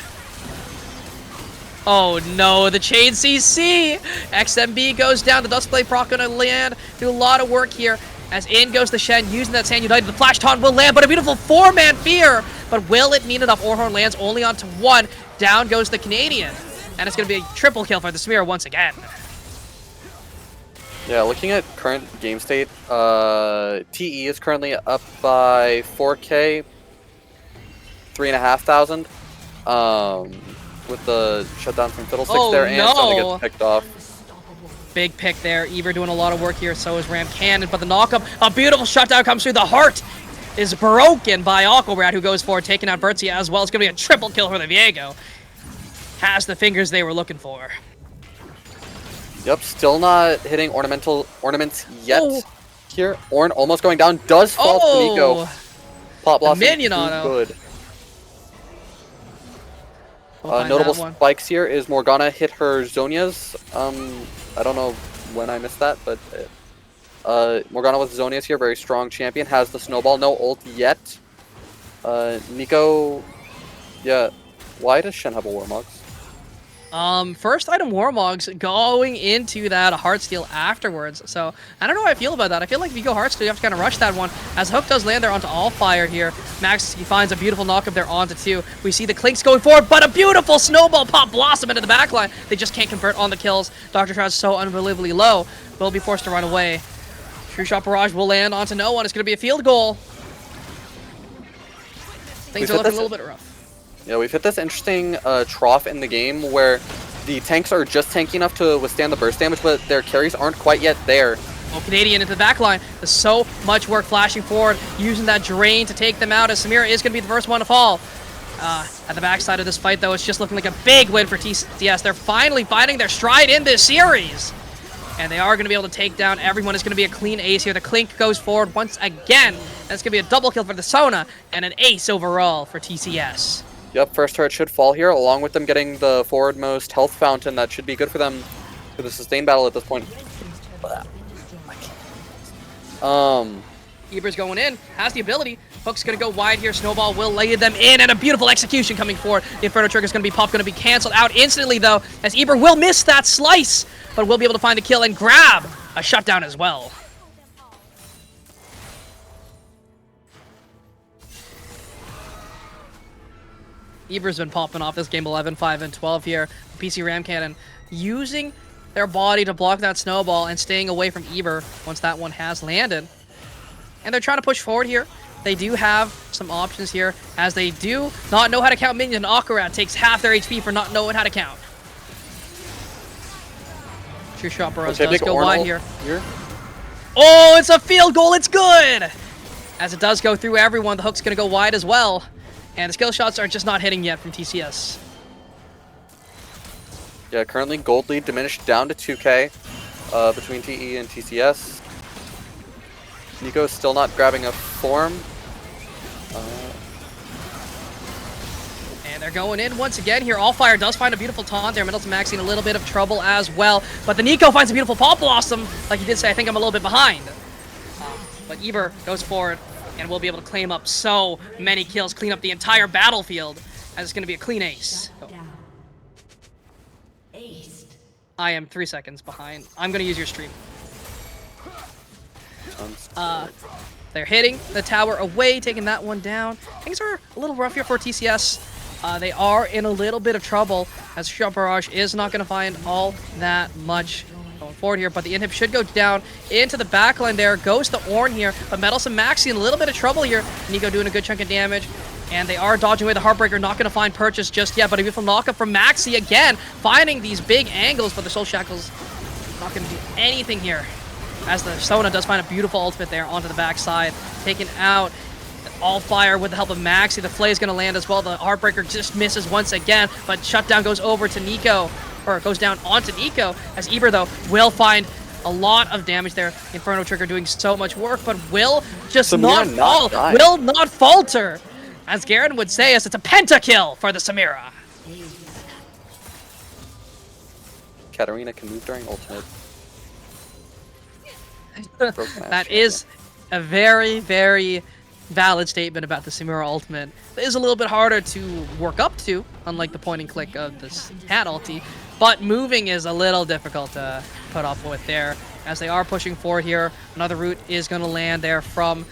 [SPEAKER 1] Oh no, the chain CC! XMB goes down, the Dustblade proc gonna land, do a lot of work here. As in goes the Shen, using that Sand United, the Flash Taunt will land, but a beautiful 4-man fear! But will it mean enough? Ornn lands only onto 1, down goes the Canadian. And it's gonna be a triple kill for the Smear once again.
[SPEAKER 2] Yeah, looking at current game state, TE is currently up by 4K, 3,500. With the shutdown from Fiddlesticks
[SPEAKER 1] Oh
[SPEAKER 2] there, and Zona gets
[SPEAKER 1] no!
[SPEAKER 2] picked off.
[SPEAKER 1] Big pick there. Eber doing a lot of work here, so is Ram Cannon, but the knockup, a beautiful shutdown comes through. The heart is broken by Aquarat, who goes forward, taking out Bertzia as well. It's going to be a triple kill for the Viego. Has the fingers they were looking for.
[SPEAKER 2] Yep, still not hitting ornaments yet.
[SPEAKER 1] Oh.
[SPEAKER 2] Here, Ornn almost going down, does fall to Nico. Pop Blossom,
[SPEAKER 1] minion
[SPEAKER 2] too
[SPEAKER 1] auto.
[SPEAKER 2] good.
[SPEAKER 1] We'll
[SPEAKER 2] notable spikes here is Morgana hit her Zonias. I don't know when I missed that, but Morgana with Zonias here, very strong champion, has the snowball, no ult yet. Nico, yeah, why does Shen have a Warmogs?
[SPEAKER 1] First item Warmogs going into that Heartsteel afterwards. So I don't know how I feel about that. I feel like if you go Heartsteel, you have to kind of rush that one. As Hook does land there onto All Fire here. Max, he finds a beautiful knockup there onto 2. We see the Clinks going forward, but a beautiful snowball pop Blossom into the backline. They just can't convert on the kills. Dr. Trout's so unbelievably low. Will be forced to run away. True Shot Barrage will land onto no one. It's going to be a field goal. Things are looking a little bit rough.
[SPEAKER 2] Yeah, we've hit this interesting trough in the game where the tanks are just tanky enough to withstand the burst damage, but their carries aren't quite yet there.
[SPEAKER 1] Oh, Canadian into the back line. There's so much work flashing forward, using that drain to take them out, as Samira is going to be the first one to fall. At the backside of this fight, though, it's just looking like a big win for TCS. They're finally finding their stride in this series. And they are going to be able to take down everyone. It's going to be a clean ace here. The Clink goes forward once again. That's going to be a double kill for the Sona, and an ace overall for TCS.
[SPEAKER 2] Yep, first turret should fall here, along with them getting the forwardmost health fountain. That should be good for them for the sustained battle at this point.
[SPEAKER 1] Eber's going in, has the ability. Hook's going to go wide here. Snowball will lay them in, and a beautiful execution coming forward. The Inferno Trigger is going to be popped, going to be canceled out instantly, though, as Eber will miss that slice, but will be able to find the kill and grab a shutdown as well. Eber's been popping off this game 11, 5, and 12 here. PC Ram Cannon using their body to block that snowball and staying away from Eber once that one has landed. And they're trying to push forward here. They do have some options here, as they do not know how to count minions. And Akarat takes half their HP for not knowing how to count. True Shot Barrage does go wide here. Oh, it's a field goal. It's good! As it does go through everyone, the Hook's going to go wide as well. And the skill shots are just not hitting yet from TCS.
[SPEAKER 2] Yeah, currently gold lead diminished down to 2k between TE and TCS. Nico still not grabbing a form.
[SPEAKER 1] And they're going in once again here. All Fire does find a beautiful taunt there. Middleton Maxi in a little bit of trouble as well. But the Nico finds a beautiful Pop Blossom. Like he did say, I think I'm a little bit behind. But Eber goes forward and will be able to claim up so many kills, clean up the entire battlefield, as it's going to be a clean ace. I am 3 seconds behind. I'm going to use your stream. They're hitting the tower away, taking that one down. Things are a little rough here for TCS. They are in a little bit of trouble, as Shot Barrage is not going to find all that much going forward here, but the inhib should go down into the backline there. Goes the Ornn here, but Meddlesome Maxi in a little bit of trouble here. Nico doing a good chunk of damage, and they are dodging away the Heartbreaker. Not going to find Purchase just yet, but a beautiful knockup from Maxi again, finding these big angles, but the Soul Shackle's not going to do anything here, as the Sona does find a beautiful ultimate there onto the backside, taking out All Fire with the help of Maxi. The Flay is going to land as well. The Heartbreaker just misses once again, but Shutdown goes over to Nico, or goes down onto Nico, as Eber, though, will find a lot of damage there. Inferno Trigger doing so much work, but will just not fall, will not falter. As Garen would say, as it's a pentakill for the Samira.
[SPEAKER 2] Katarina can move during ultimate.
[SPEAKER 1] That is a very, very valid statement about the Samira ultimate. It is a little bit harder to work up to, unlike the point and click of this hat ulti, but moving is a little difficult to put up with there, as they are pushing forward here. Another route is going to land there from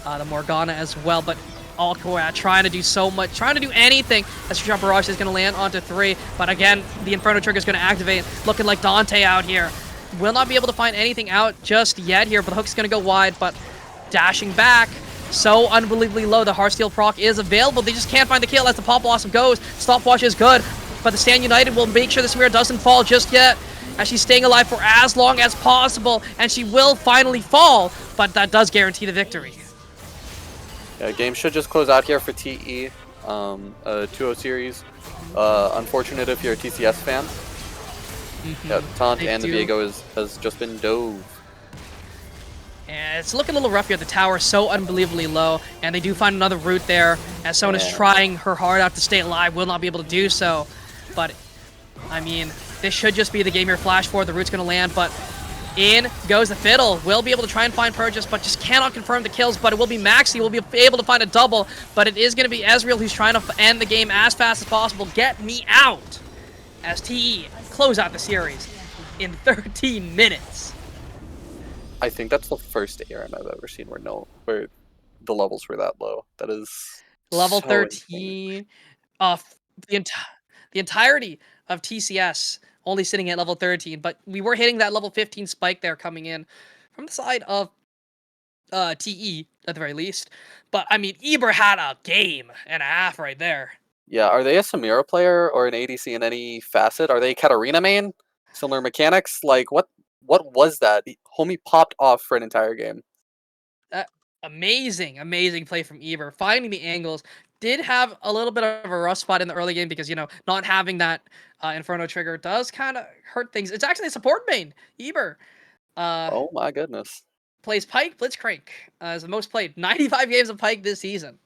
[SPEAKER 1] the Morgana as well, but Alcoa trying to do so much, trying to do anything, as Shot Barrage is going to land onto 3, but again, the Inferno Trigger is going to activate, looking like Dante out here. will not be able to find anything out just yet here, but the hook's going to go wide, but dashing back. So unbelievably low. The Heartsteel proc is available. They just can't find the kill as the Pop Blossom goes. Stopwatch is good, but the Stand United will make sure the Samira doesn't fall just yet, as she's staying alive for as long as possible, and she will finally fall, but that does guarantee the victory.
[SPEAKER 2] Yeah, game should just close out here for TE. A 2-0 series. Unfortunate if you're a TCS fan. Yeah, the taunt and the Viego has just been dove.
[SPEAKER 1] And it's looking a little rough here. The tower is so unbelievably low, and they do find another route there, as someone is trying her heart out to stay alive, will not be able to do so. But, I mean, this should just be the game here. Flash forward, the route's going to land, but in goes the Fiddle. Will be able to try and find Purchase, but just cannot confirm the kills, but it will be Maxi. Will be able to find a double, but it is going to be Ezreal who's trying to end the game as fast as possible. Get me out! As TE close out the series in 13 minutes.
[SPEAKER 2] I think that's the first ARM I've ever seen where the levels were that low. That is
[SPEAKER 1] level
[SPEAKER 2] so
[SPEAKER 1] 13. The entirety of TCS only sitting at level 13, but we were hitting that level 15 spike there coming in from the side of TE at the very least. But I mean, Eber had a game and a half right there.
[SPEAKER 2] Yeah, are they a Samira player or an ADC in any facet? Are they Katarina main? Similar mechanics? Like, what was that? Homie popped off for an entire game.
[SPEAKER 1] Amazing play from Eber. Finding the angles. Did have a little bit of a rough spot in the early game because, you know, not having that Inferno trigger does kind of hurt things. It's actually a support main, Eber.
[SPEAKER 2] Oh my goodness.
[SPEAKER 1] Plays Pike, Blitzcrank as the most played. 95 games of Pike this season.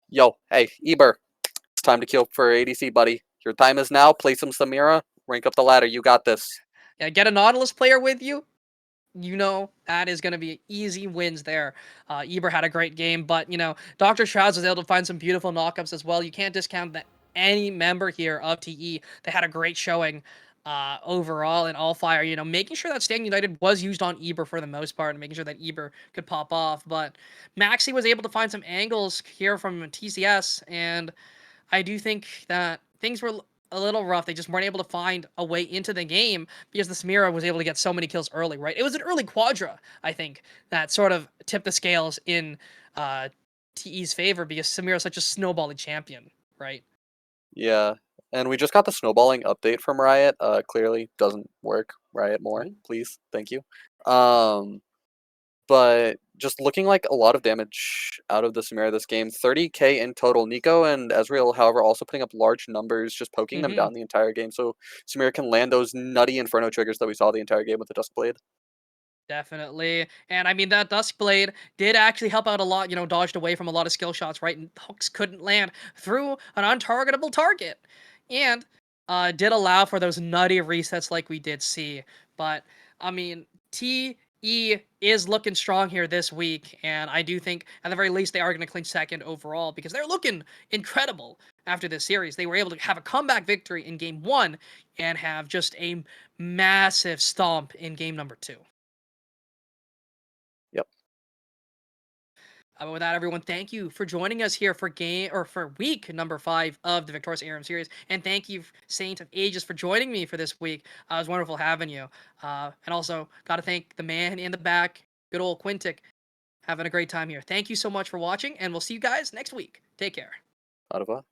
[SPEAKER 2] Yo, hey, Eber. It's time to kill for ADC, buddy. Your time is now. Play some Samira. Rank up the ladder. You got this.
[SPEAKER 1] Yeah, get a Nautilus player with you. You know, that is going to be easy wins there. Eber had a great game, but, you know, Dr. Shrouds was able to find some beautiful knockups as well. You can't discount that any member here of TE. They had a great showing overall in All Fire. You know, making sure that Stand United was used on Eber for the most part and making sure that Eber could pop off. But Maxi was able to find some angles here from TCS, and I do think that things were a little rough. They just weren't able to find a way into the game because the Samira was able to get so many kills early, right? It was an early Quadra, I think, that sort of tipped the scales in TE's favor because Samira is such a snowballing champion, right?
[SPEAKER 2] Yeah, and we just got the snowballing update from Riot. Clearly doesn't work. Riot more, please. Thank you. But just looking like a lot of damage out of the Samira this game. 30k in total. Nico and Ezreal, however, also putting up large numbers, just poking them down the entire game. So Samira can land those nutty Inferno triggers that we saw the entire game with the Duskblade.
[SPEAKER 1] Definitely. And I mean, that Duskblade did actually help out a lot, you know, dodged away from a lot of skill shots, right? And hooks couldn't land through an untargetable target. And did allow for those nutty resets like we did see. But, I mean, TE is looking strong here this week. And I do think, at the very least, they are going to clinch second overall because they're looking incredible after this series. They were able to have a comeback victory in game 1 and have just a massive stomp in game number 2.
[SPEAKER 2] Yep.
[SPEAKER 1] With that, everyone, thank you for joining us here for week number 5 of the Victorious ARM series, and thank you, Saint of Ages, for joining me for this week. It was wonderful having you, and also got to thank the man in the back, good old Quintic, having a great time here. Thank you so much for watching, and we'll see you guys next week. Take care.
[SPEAKER 2] Au revoir.